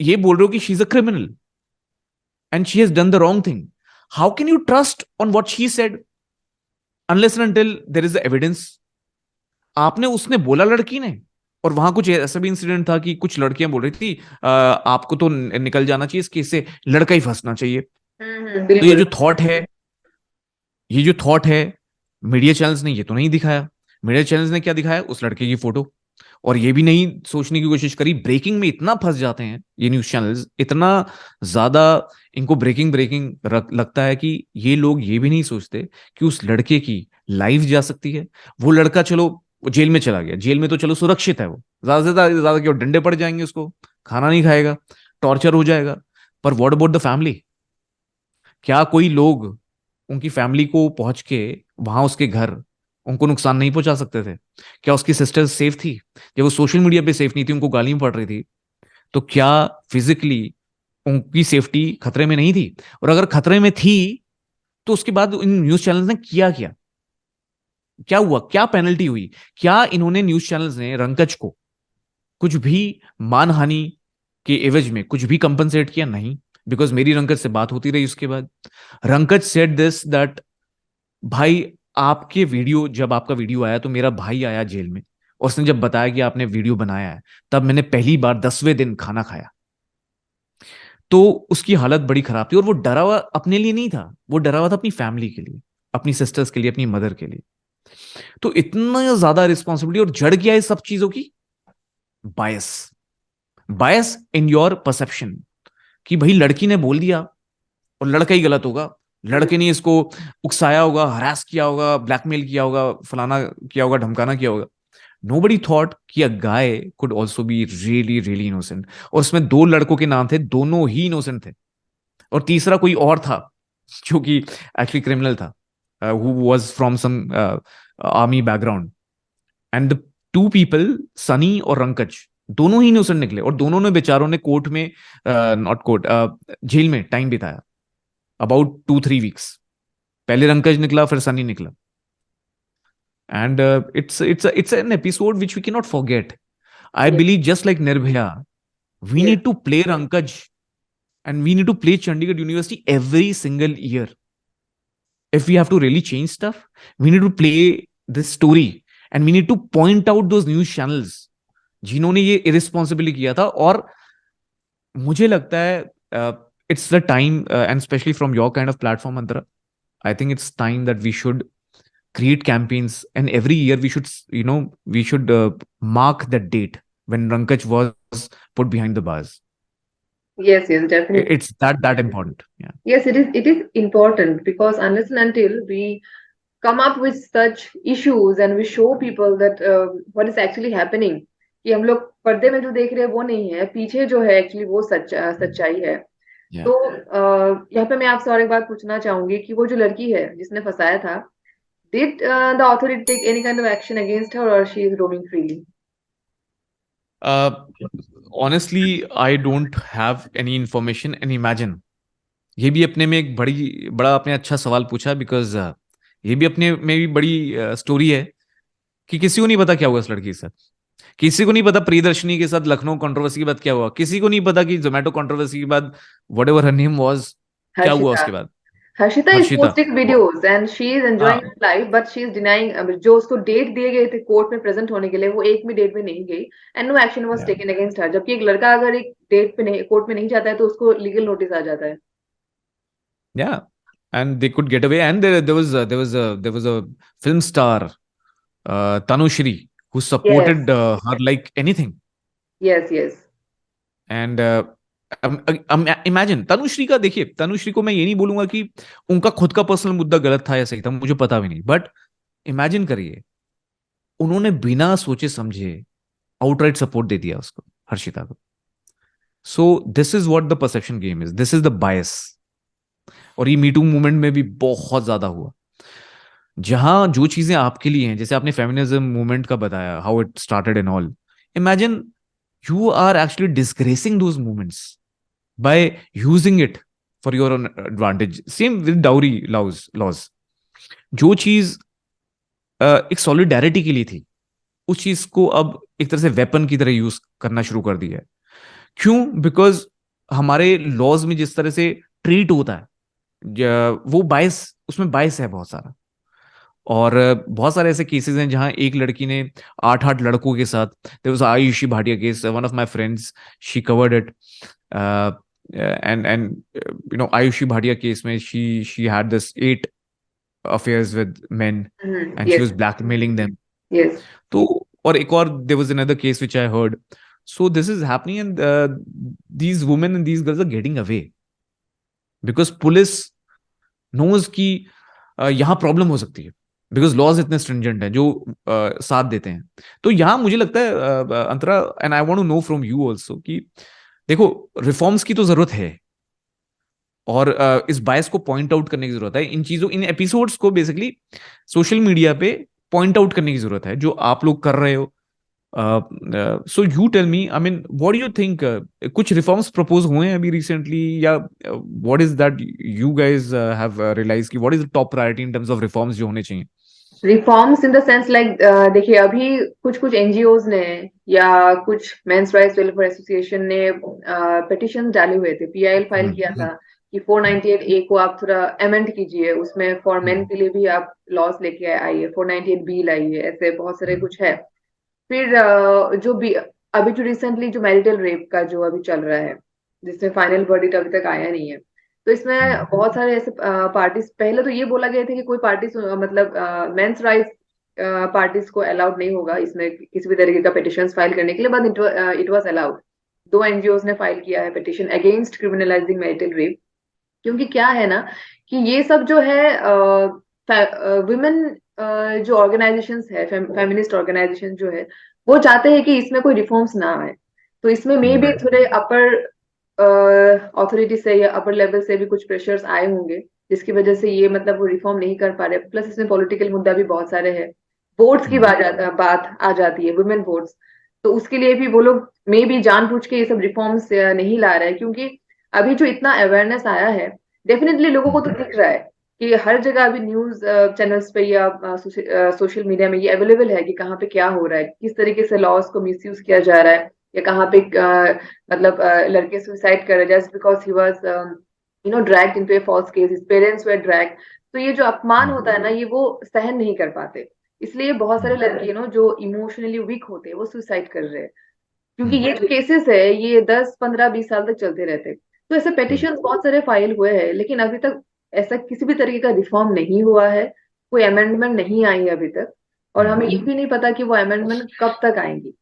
ये बोल रहे हो कि she is a criminal and she has done the wrong thing, how can you trust on what she said unless and until there is the evidence? आपने, उसने बोला लड़की ने, और वहां कुछ ऐसा भी इंसिडेंट था कि कुछ लड़कियां बोल रही थी आपको तो निकल जाना चाहिए इस केस से, लड़का ही फंसना चाहिए। तो बिल्कुल। ये जो थॉट है, मीडिया चैनल्स ने ये तो नहीं दिखाया। मीडिया चैनल्स ने क्या दिखाया? उस लड़के की फोटो। और ये भी नहीं सोचने की कोशिश करी, ब्रेकिंग में इतना फंस जाते हैं ये न्यूज चैनल्स, इतना ज्यादा इनको ब्रेकिंग ब्रेकिंग लगता है कि ये लोग ये भी नहीं सोचते कि उस लड़के की लाइफ जा सकती है। वो लड़का चलो वो जेल में चला गया, जेल में तो चलो सुरक्षित है, वो ज्यादा से ज्यादा क्यों डंडे पड़ जाएंगे, उसको खाना नहीं खाएगा, टॉर्चर हो जाएगा। पर व्हाट अबाउट द फैमिली? क्या कोई लोग उनकी फैमिली को पहुंच के वहां उसके घर उनको नुकसान नहीं पहुंचा सकते थे? क्या उसकी सिस्टर सेफ थी? जब वो सोशल मीडिया पे सेफ नहीं थी, उनको गालियां पड़ रही थी, तो क्या फिजिकली उनकी सेफ्टी खतरे में नहीं थी? और अगर खतरे में थी, तो उसके बाद इन न्यूज चैनल्स ने किया क्या? क्या हुआ? क्या पेनल्टी हुई? क्या इन्होंने, न्यूज चैनल्स ने, रंकज को कुछ भी मानहानि के एवज में कुछ भी कंपनसेट किया? नहीं। बिकॉज मेरी रंकज से बात होती रही उसके बाद। रंकज सेड दिस दैट भाई, आपके वीडियो, जब आपका वीडियो आया तो मेरा भाई आया जेल में, और उसने जब बताया कि आपने वीडियो बनाया है, तब मैंने पहली बार 10वें दिन खाना खाया। तो उसकी हालत बड़ी खराब थी, और वो डरा हुआ अपने लिए नहीं था, वो डरा हुआ था अपनी फैमिली के लिए, अपनी सिस्टर्स के लिए, अपनी मदर के लिए। तो इतना ज्यादा रिस्पॉन्सिबिलिटी, और जड़ गया इस सब चीजों की बायस, बायस इन योर परसेप्शन, कि भाई लड़की ने बोल दिया और लड़का ही गलत होगा, लड़के ने इसको उकसाया होगा, हरास किया होगा, ब्लैकमेल किया होगा, फलाना किया होगा, धमकाना किया होगा। Nobody thought कि a guy could also be really really innocent। और उसमें दो लड़कों के नाम थे, दोनों ही इनोसेंट थे, और तीसरा कोई और था जो कि एक्चुअली क्रिमिनल था, who was from some army background। and the two people, Sunny और रंकज, दोनों ही इनोसेंट निकले, और दोनों ने, बेचारों ने कोर्ट में, नॉट कोर्ट, जेल में टाइम बिताया अबाउट 2-3 वीक्स। पहले रंकज निकला, फिर सनी निकला। And it's an episode which we cannot forget. I Yes, believe just like Nirbhaya, we yes, need to play Rankaj and we need to play Chandigarh University every single year. If we have to really change stuff, we need to play this story and we need to point out those news channels जिन्होंने ये irresponsibly किया था। और मुझे लगता है it's the time, and especially from your kind of platform, Antara, I think it's time that we should create campaigns, and every year we should, we should mark that date when Rankaj was put behind the bars. Yes, yes, definitely. It's that important. Yeah. Yes, it is important because unless and until we come up with such issues and we show people that what is actually happening, कि हम लोग पर्दे में जो देख रहे हैं वो नहीं है, पीछे जो है एक्चुअली वो सच्चाई है। Yeah. तो यहाँ पे मैं आपसे और एक बात पूछना चाहूंगी कि वो जो लड़की है जिसने फंसाया था, did the authority take any kind of action against her or she is roaming freely? Uh, Honestly, I don't have any information. And imagine, ये भी अपने में एक बड़ा आपने अच्छा सवाल पूछा, बिकॉज ये भी अपने में भी बड़ी स्टोरी है कि किसी को नहीं पता क्या हुआ इस लड़की के साथ। किसी को नहीं पता प्रियदर्शनी के साथ लखनऊ कंट्रोवर्सी के बाद क्या हुआ। किसी को नहीं पता कि जोमेटो कंट्रोवर्सी के बाद what ever her name was, क्या हुआ हर्षिता उसके बाद। Harshita is Harshita. posting videos and she is enjoying हाँ। her life, but she is denying जो उसको डेट दिए गए थे कोर्ट में प्रेजेंट होने के लिए, वो एक भी डेट में नहीं गई and no action was Yeah. taken against her। जबकि एक लड़का अगर एक डेट पे नहीं, कोर्ट में नहीं जाता है तो उसको लीगल नोटिस आ जाता है। Yeah. And they could get away. And there was a film star, Tanushri, who Yes, supported her like anything. yes, yes, and imagine Tanushree का, देखिए तनुश्री को मैं ये नहीं बोलूंगा कि उनका खुद का पर्सनल मुद्दा गलत था या सही था, मुझे पता भी नहीं, बट इमेजिन करिए, उन्होंने बिना सोचे समझे आउटराइट सपोर्ट दे दिया उसको, हर्षिता को। सो this is what the perception game is, this is the bias. और ये मीटू मूवमेंट में भी बहुत ज्यादा हुआ, जहां जो चीजें आपके लिए हैं, जैसे आपने फेमिनिज्म मूवमेंट का बताया, how it started and all, imagine you are actually disgracing those movements by using it for your own advantage. Same with dowry laws. जो चीज एक सॉलिडारिटी के लिए थी, उस चीज को अब एक तरह से वेपन की तरह यूज करना शुरू कर दिया है। क्यों? बिकॉज हमारे लॉज में जिस तरह से ट्रीट होता है, वो बायस, उसमें बायस है बहुत सारा। और बहुत सारे ऐसे केसेस हैं जहां एक लड़की ने 8 8 लड़कों के साथ, there was Ayushi Bhatia case, one of my friends, she covered it, and Ayushi Bhatia case में she had this 8 affairs with men and she yes, was blackmailing them. yes, तो और एक और, there was another case which I heard. So this is happening and these women and these girls are getting away because police knows कि यहाँ problem हो सकती है, because laws इतने स्ट्रिंजेंट हैं जो साथ देते हैं। तो यहाँ मुझे लगता है Antara, and I want to know from you also, कि देखो रिफॉर्म्स की तो जरूरत है, और इस बायस को पॉइंट आउट करने की जरूरत है, इन चीजों, इन एपिसोड्स को बेसिकली सोशल मीडिया पे पॉइंट आउट करने की जरूरत है, जो आप लोग कर रहे हो। So you tell me, I mean what do you think, कुछ रिफॉर्म्स प्रपोज हुए हैं अभी रिसेंटली, या what is that you guys have realise कि what is the top priority in terms of reforms जो होने चाहिए? Reforms in the sense like, देखिए अभी कुछ कुछ एनजीओज ने या कुछ मेंस राइट्स वेलफेयर एसोसिएशन ने पिटिशन डाले हुए थे, पीआईएल फाइल किया था कि 498 ए को आप थोड़ा अमेंड कीजिए, उसमें फॉर मेन के लिए भी आप लॉस लेके आइए, 498 बी लाइए, ऐसे बहुत सारे कुछ है। फिर जो भी अभी जो रिसेंटली जो मैरिटल रेप का जो अभी चल रहा है, जिसमें फाइनल वर्डिक्ट अभी तक आया नहीं है, तो इसमें बहुत सारे ऐसे पार्टीज, पहले तो ये बोला गया था कि कोई पार्टी मतलब मेंस राइट्स पार्टीज को अलाउड नहीं होगा इसमें किसी भी तरीके का पिटिशन फाइल करने के लिए, but it was allowed. 2 NGOs ने फाइल किया है पिटिशन अगेंस्ट क्रिमिनलाइजिंग मैरिटल रेप। क्योंकि क्या है ना कि ये सब जो है वुमेन जो ऑर्गेनाइजेशंस है, फेमिनिस्ट ऑर्गेनाइजेशन जो है, वो चाहते हैं कि इसमें कोई रिफॉर्म्स ना आए। तो इसमें मे भी थोड़े अपर अथॉरिटी से या अपर लेवल से भी कुछ प्रेशर्स आए होंगे, जिसकी वजह से ये मतलब वो रिफॉर्म नहीं कर पा रहे। प्लस इसमें पॉलिटिकल मुद्दा भी बहुत सारे हैं, वोट्स की बात आ जाती है, वुमेन वोट्स। तो उसके लिए भी वो लोग मे भी जानबूझ के ये सब रिफॉर्म्स नहीं ला रहे हैं, क्योंकि अभी जो इतना अवेयरनेस आया है, डेफिनेटली लोगों को तो दिख रहा है कि हर जगह अभी न्यूज चैनल्स पे या सोशल मीडिया में ये अवेलेबल है कि कहाँ पे क्या हो रहा है, किस तरीके से लॉज को मिसयूज किया जा रहा है, या कहाँ पे मतलब लड़के सुसाइड कर रहे हैं just because he was dragged into a false case, his parents were dragged. तो ये जो अपमान होता है ना, ये वो सहन नहीं कर पाते, इसलिए बहुत सारे लड़के जो इमोशनली वीक होते हैं वो सुसाइड कर रहे हैं। क्योंकि ये जो केसेस है ये 10 15 20 साल तक चलते रहते हैं। तो ऐसे पेटिशंस बहुत सारे फाइल हुए हैं, लेकिन अभी तक ऐसा किसी भी तरीके का रिफॉर्म नहीं हुआ है, कोई अमेंडमेंट नहीं आई है अभी तक, और हमें ये भी नहीं पता कि वो अमेंडमेंट कब तक आएंगी।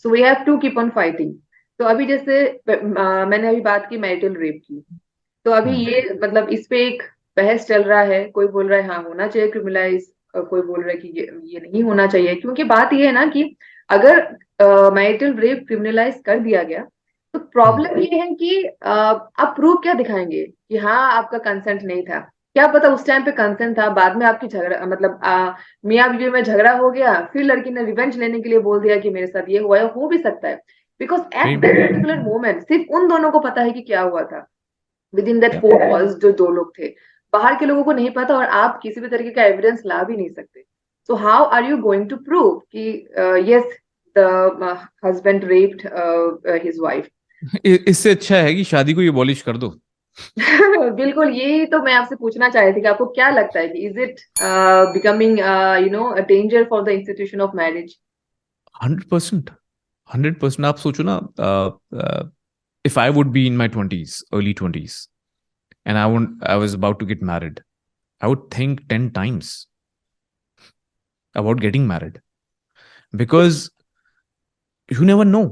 So we have to keep on fighting. तो अभी जैसे मैंने अभी बात की मैरिटल रेप की, तो अभी ये मतलब इस पे एक बहस चल रहा है, कोई बोल रहा है हाँ होना चाहिए क्रिमिनलाइज, कोई बोल रहा है कि ये नहीं होना चाहिए, क्योंकि बात ये है ना कि अगर मैरिटल रेप क्रिमिनलाइज कर दिया गया तो प्रॉब्लम ये है कि आप प्रूफ क्या दिखाएंगे कि हाँ आपका कंसेंट नहीं था। क्या पता उस टाइम पे कंसेंट था, बाद में आपकी झगड़ा मतलब मियाँ बीवी में झगड़ा हो गया, फिर लड़की ने रिवेंज लेने के लिए बोल दिया कि मेरे साथ ये हुआ है, हो भी सकता है। Because at that particular moment सिर्फ उन दोनों को पता है कि क्या हुआ था, with in that four walls जो दो लोग थे, बाहर के लोगों को नहीं पता, और आप किसी भी तरीके का एविडेंस ला भी नहीं सकते। So how are you going to prove कि yes the husband raped his wife? इससे अच्छा है कि शादी को एबॉलिश कर दो। बिल्कुल, यही तो मैं आपसे पूछना चाह रही थी कि आपको क्या लगता है कि is it becoming a danger for the institution of marriage? 100%, 100%। आप सोचो ना, if I would be in my 20s, early 20s, and I was about to get married, I would think 10 times about getting married, because you never know.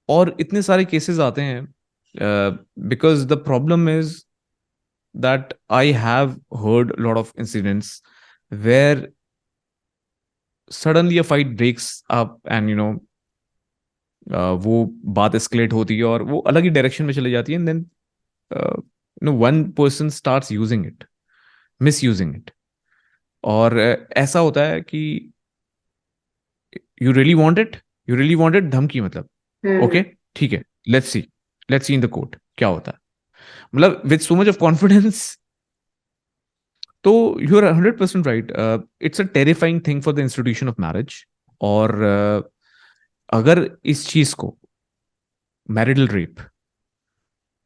और इतने सारे cases आते हैं, because the problem is that I have heard a lot of incidents where suddenly a fight breaks up, and वो बात escalate होती है और वो अलग ही डायरेक्शन में चली जाती है, and then one person starts using it, misusing it. और ऐसा होता है कि you really want it, you really want it, धमकी मतलब ओके ठीक है, let's see in the court क्या होता है, मतलब with so much of confidence. तो you are 100% right, it's a terrifying thing for the institution of marriage. और अगर इस चीज को, मैरिटल रेप,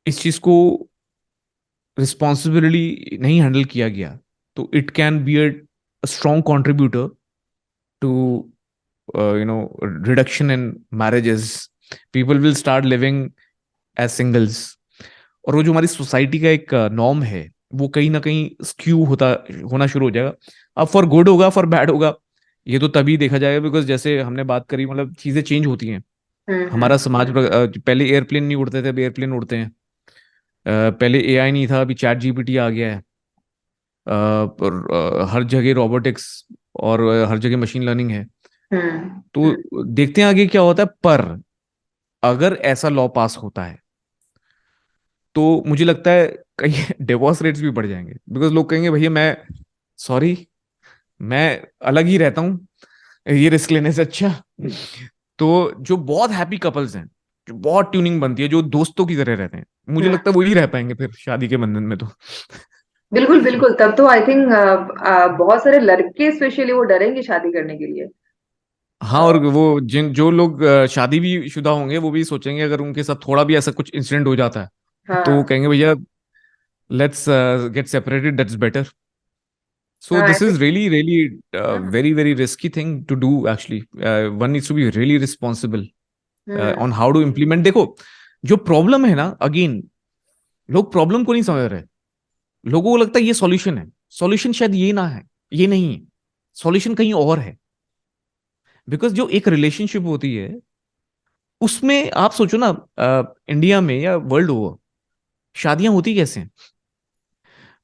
इस चीज को रिस्पॉन्सिबिलिटी नहीं हैंडल किया गया, तो it can be a strong contributor to reduction in marriages. People will start living as singles, और वो जो हमारी सोसाइटी का एक नॉर्म है वो कहीं ना कहीं स्क्यू होना शुरू हो जाएगा। अब फॉर गुड होगा फॉर बैड होगा, ये तो तभी देखा जाएगा, बिकॉज जैसे हमने बात करी, मतलब चीजें चेंज होती हैं। हमारा समाज पहले एयरप्लेन नहीं उड़ते थे, अभी एयरप्लेन उड़ते हैं। पहले एआई नहीं था, अभी चैट जीपीटी आ गया है। हर जगह रोबोटिक्स और हर जगह मशीन लर्निंग है। तो देखते हैं आगे क्या होता है। पर अगर ऐसा लॉ पास होता है तो मुझे लगता है कहीं डिवोर्स रेट्स भी बढ़ जाएंगे, बिकॉज लोग कहेंगे भैया मैं, सॉरी, मैं अलग ही रहता हूँ, ये रिस्क लेने से अच्छा। तो जो बहुत हैप्पी कपल्स हैं, जो बहुत ट्यूनिंग बनती है, जो दोस्तों की तरह रहते हैं, मुझे लगता है वही रह पाएंगे फिर शादी के बंधन में तो। बिल्कुल बिल्कुल, तब तो आई थिंक बहुत सारे लड़के स्पेशली वो डरेंगे शादी करने के लिए। हाँ, और वो जो लोग शादी भी शुदा होंगे वो भी सोचेंगे, अगर उनके साथ थोड़ा भी ऐसा कुछ इंसिडेंट हो जाता है तो वो हाँ कहेंगे भैया let's get separated, that's better. So हाँ this ऐसे। is really हाँ, very very risky thing to do actually. One needs to be really responsible hmm on how to implement. देखो, जो प्रॉब्लम है ना, अगेन लोग प्रॉब्लम को नहीं समझ रहे। लोगों को लगता है ये सॉल्यूशन है, सॉल्यूशन शायद ये ना है, ये नहीं है, सॉल्यूशन कहीं और है। बिकॉज जो एक रिलेशनशिप होती है उसमें आप सोचो ना, इंडिया में या वर्ल्ड ओवर शादियां होती कैसे हैं?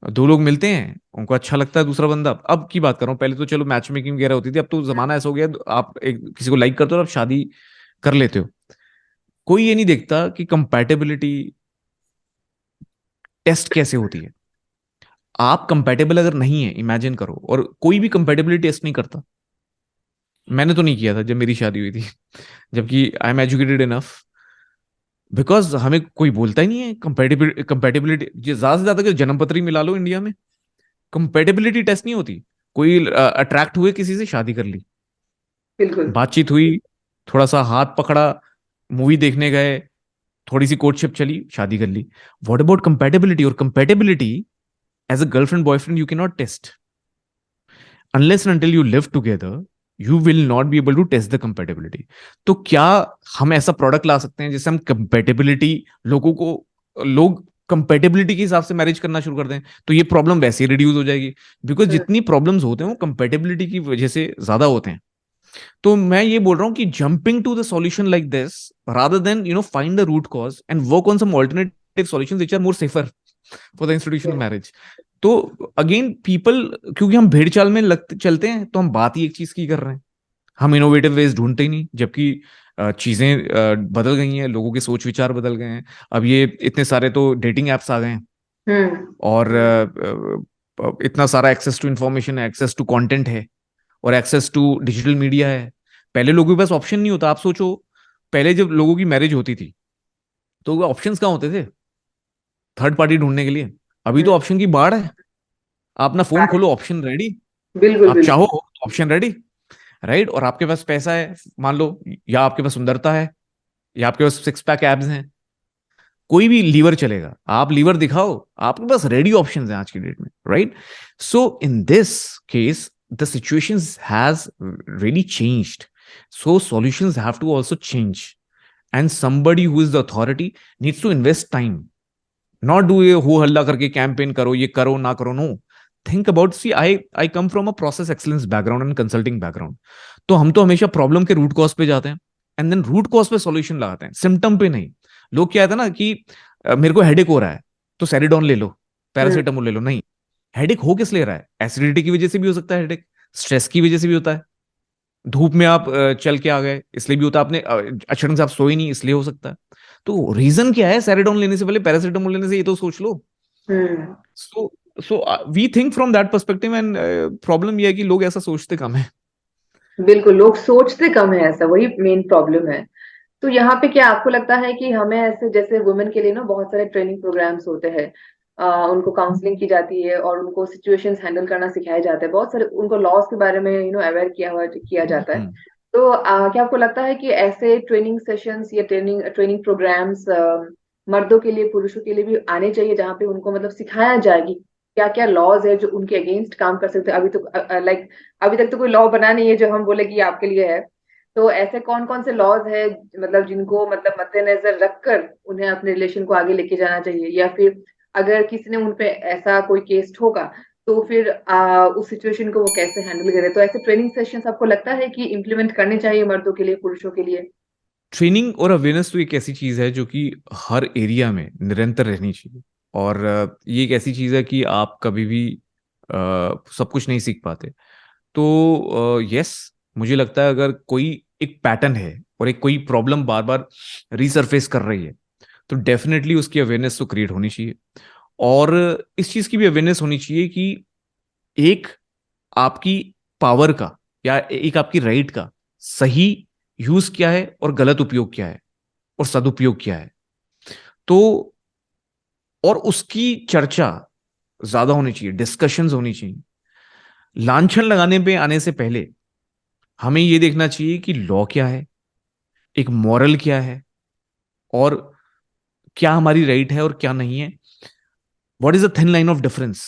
दो लोग मिलते हैं, उनको अच्छा लगता है दूसरा बंदा। अब की बात कर रहा हूँ, पहले तो चलो मैच मेकिंग वगैरह होती थी, अब तो जमाना ऐसा हो गया, आप एक किसी को लाइक करते हो और आप शादी कर लेते हो। कोई ये नहीं देखता कि कंपैटिबिलिटी टेस्ट कैसे होती है। आप कंपैटिबल अगर नहीं है, इमेजिन करो, और कोई भी कंपैटिबिलिटी टेस्ट नहीं करता। मैंने तो नहीं किया था जब मेरी शादी हुई थी, जबकि I am educated enough. Because हमें कोई बोलता ही नहीं है कंपैटिबिलिटी। ज्यादा से ज्यादा कि जन्म पत्र ही मिला लो इंडिया में, कंपैटिबिलिटी टेस्ट नहीं होती। कोई अट्रैक्ट हुए किसी से, शादी कर ली, बिल्कुल बातचीत हुई, थोड़ा सा हाथ पकड़ा, मूवी देखने गए, थोड़ी सी कोर्टशिप चली, शादी कर ली। What about compatibility? और compatibility as a girlfriend boyfriend you can not test unless and until you live together. You will not be able to test the compatibility. तो क्या हम ऐसा प्रोडक्ट ला सकते हैं जिससे हम कंपैटिबिलिटी लोगों को लोग कंपेटेबिलिटी के हिसाब से मैरिज करना शुरू कर दें, तो ये प्रॉब्लम वैसे ही रिड्यूस हो जाएगी, बिकॉज जितनी प्रॉब्लम्स होते हैं वो कंपेटेबिलिटी की वजह से ज्यादा होते हैं। तो मैं ये बोल रहा हूँ कि jumping to the solution like this rather than find the root cause and work on some alternative solutions which are more safer for the institution of marriage. तो अगेन पीपल, क्योंकि हम भेड़ चाल में लगते चलते हैं, तो हम बात ही एक चीज की कर रहे हैं, हम इनोवेटिव वेज ढूंढते ही नहीं, जबकि चीजें बदल गई हैं, लोगों के सोच विचार बदल गए हैं। अब ये इतने सारे तो डेटिंग एप्स आ गए हैं, और इतना सारा एक्सेस टू इंफॉर्मेशन है, एक्सेस टू कंटेंट है, और एक्सेस टू डिजिटल मीडिया है। पहले लोगों के पास ऑप्शन नहीं होता। आप सोचो, पहले जब लोगों की मैरिज होती थी तो ऑप्शंस कहाँ होते थे थर्ड पार्टी ढूंढने के लिए? अभी तो ऑप्शन की बाढ़ है। आप अपना फोन खोलो, ऑप्शन रेडी। बिल्कुल आप बिल्कुल। चाहो तो ऑप्शन रेडी, राइट? और आपके पास पैसा है मान लो, या आपके पास सुंदरता है, या आपके पास सिक्स पैक एब्स हैं, कोई भी लीवर चलेगा, आप लीवर दिखाओ, आपके पास रेडी ऑप्शंस हैं आज की डेट में, right? So in this case the situations has really changed, so solutions have to also change, and somebody who is the authority needs to invest time, not do ये हो हल्ला करके campaign करो, ये करो ना करो, no. Think about, see I come from a process excellence background and consulting background. तो हम तो हमेशा प्रॉब्लम के रूट कॉज पे जाते हैं, एंड देन रूट कॉज पे सॉल्यूशन लगाते हैं, सिम्टम पे नहीं। लोग क्या है ना कि मेरे को हेडेक हो रहा है तो सेरिडॉन ले लो, पैरासीटामोल ले लो। नहीं, हेडेक हो किस ले रहा है? एसिडिटी की वजह से भी हो सकता है हेडेक, स्ट्रेस की वजह से भी होता है, धूप में आप चल के आ गए इसलिए भी होता है, आपने अचानक से आप सोए नहीं इसलिए हो सकता है। तो रीजन क्या है? सेरेडोन लेने से पहले पैरासीटामोल लेने से, ये तो सोच लो। Hmm. So so we think from that perspective, and problem ये है कि लोग ऐसा सोचते कम है। बिल्कुल, लोग सोचते कम है, ऐसा वही मेन प्रॉब्लम है। तो यहाँ पे क्या आपको लगता है कि हमें ऐसे, जैसे वुमेन के लिए ना बहुत सारे ट्रेनिंग प्रोग्राम्स होते हैं, उनको काउंसलिंग की जाती है और उनको सिचुएशंस हैंडल करना सिखाया जाता है, बहुत सारे उनको लॉज के बारे में अवेयर किया जाता है। हम्म। तो क्या आपको लगता है कि ऐसे ट्रेनिंग सेशंस या ट्रेनिंग ट्रेनिंग प्रोग्राम्स मर्दों के लिए, पुरुषों के लिए भी आने चाहिए, जहाँ पे उनको मतलब सिखाया जाए कि क्या क्या लॉज है जो उनके अगेंस्ट काम कर सकते हैं? अभी तो लाइक अभी तक तो कोई लॉ बना नहीं है जो हम बोले कि ये आपके लिए है। तो ऐसे कौन कौन से लॉज है मतलब जिनको मतलब मद्देनजर रखकर उन्हें अपने रिलेशन को आगे लेके जाना चाहिए, या फिर अगर किसी ने उनपे ऐसा कोई केस ठोका तो फिर उस सिचुएशन को वो कैसे हैंडल करे? तो ऐसे ट्रेनिंग सेशंस आपको लगता है कि इम्प्लीमेंट करने चाहिए मर्दों के लिए, पुरुषों के लिए? ट्रेनिंग और अवेयरनेस तो एक ऐसी चीज है जो कि हर एरिया में निरंतर रहनी चाहिए, और ये एक ऐसी चीज है कि आप कभी भी सब कुछ नहीं सीख पाते। तो यस, मुझे लगता है अगर कोई एक पैटर्न है और एक कोई प्रॉब्लम बार बार रिसरफेस कर रही है, तो डेफिनेटली उसकी अवेयरनेस तो क्रिएट होनी चाहिए। और इस चीज की भी अवेयरनेस होनी चाहिए कि एक आपकी पावर का या एक आपकी राइट का सही यूज क्या है, और गलत उपयोग क्या है, और सदुपयोग क्या है। तो और उसकी चर्चा ज्यादा होनी चाहिए, डिस्कशंस होनी चाहिए। लांछन लगाने पे आने से पहले हमें यह देखना चाहिए कि लॉ क्या है, एक मॉरल क्या है, और क्या हमारी राइट है और क्या नहीं है। What is a thin line of difference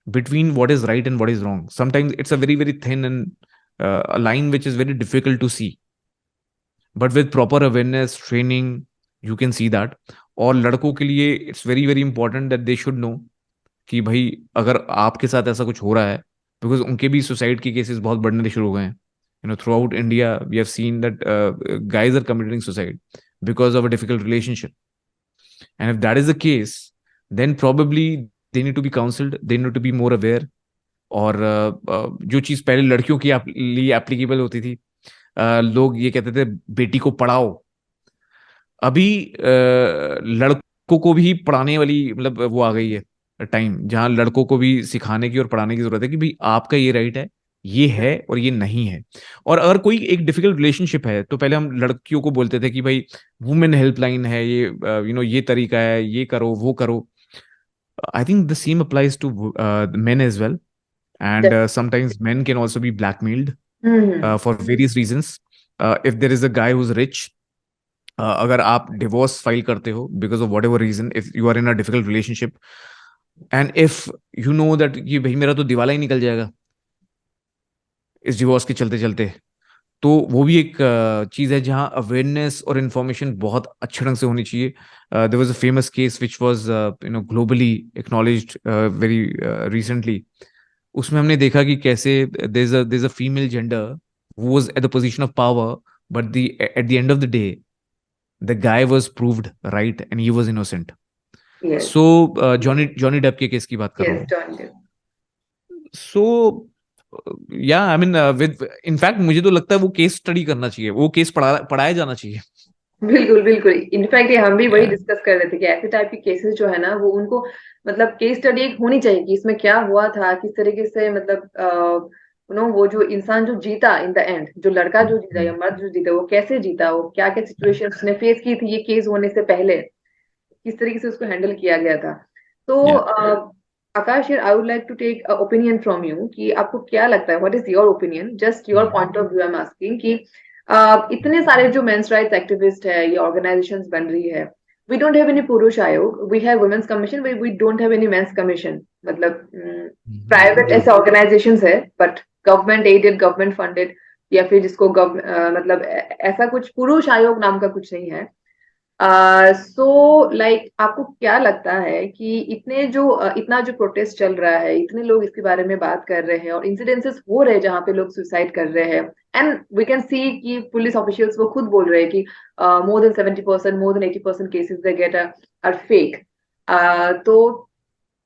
between what is right and what is wrong? Sometimes it's a very thin and a line which is very difficult to see, but with proper awareness training you can see that. और लड़कों के लिए it's very important that they should know कि भाई अगर आपके साथ ऐसा कुछ हो रहा है, बिकॉज उनके भी सुसाइड के केसेस बहुत बढ़ने शुरू हो गए हैं। Throughout India we have seen that guys are committing suicide because of a difficult relationship, and if that is the case, then probably they need to be counseled, they need to be more aware. और जो चीज पहले लड़कियों के लिए applicable होती थी, लोग ये कहते थे बेटी को पढ़ाओ, अभी लड़कों को भी पढ़ाने वाली मतलब वो आ गई है टाइम, जहां लड़कों को भी सिखाने की और पढ़ाने की जरूरत है कि भाई आपका ये राइट है, ये है और ये नहीं है। और अगर कोई एक डिफिकल्ट रिलेशनशिप है, तो पहले हम लड़कियों को बोलते थे कि भाई वुमेन हेल्पलाइन है, ये ये तरीका है, ये करो वो करो। I think the same applies to men as well, and sometimes men can also be blackmailed hmm. for various reasons. If there is a guy who's rich, अगर आप डिवोर्स फाइल करते हो because of whatever reason, if you are in a difficult relationship, and if you know that ये भाई मेरा तो दिवाला ही निकल जाएगा इस डिवोर्स के चलते चलते, तो वो भी एक चीज है जहाँ अवेयरनेस और इन्फॉर्मेशन बहुत अच्छे ढंग से होनी चाहिए. There was a famous case which was globally acknowledged very recently. उसमें हमने देखा कि कैसे there's a female gender who was at the position of power, but at the end of the day the guy was proved right and he was innocent. Yes, So Johnny Depp के case की बात कर रहा yes, हूँ. Johnny Depp. सो या I mean with in fact मुझे तो लगता है वो केस स्टडी करना चाहिए, वो केस पढ़ाया जाना चाहिए. बिल्कुल, बिल्कुल। इनफैक्ट ये हम भी वही Yeah. डिस्कस कर रहे थे कि ऐसे टाइप के केसेस जो है ना, वो उनको मतलब केस स्टडी एक होनी चाहिए कि इसमें क्या हुआ था, किस तरीके से मतलब वो जो इंसान जो जीता इन द एंड, जो लड़का जो जीता या मर्द जो जीता, वो कैसे जीता, वो क्या-क्या सिचुएशंस उसने फेस की थी ये केस होने से पहले, किस तरीके से उसको हैंडल किया गया था. तो Yeah. Aakash, I would like to take opinion from you कि आपको क्या लगता है, what is your opinion, just your point of view I am asking कि इतने सारे जो मेंस राइट्स एक्टिविस्ट है, ये ऑर्गेनाइजेशंस बन रही है, वी डोंट हैव एनी पुरुष आयोग, we have women's commission, we don't have any men's commission. मतलब प्राइवेट जी. ऐसे ऑर्गेनाइजेशंस है, but government aided, government funded, या फिर जिसको मतलब ऐसा कुछ पुरुष आयोग नाम का कुछ नहीं है. सो लाइक आपको क्या लगता है कि इतना जो प्रोटेस्ट चल रहा है, इतने लोग इसके बारे में बात कर रहे हैं और इंसिडेंसेस हो रहे हैं जहाँ पे लोग सुसाइड कर रहे हैं, एंड वी कैन सी कि पुलिस ऑफिशियल्स वो खुद बोल रहे हैं कि more than 70%, more than 80% cases they get are fake. तो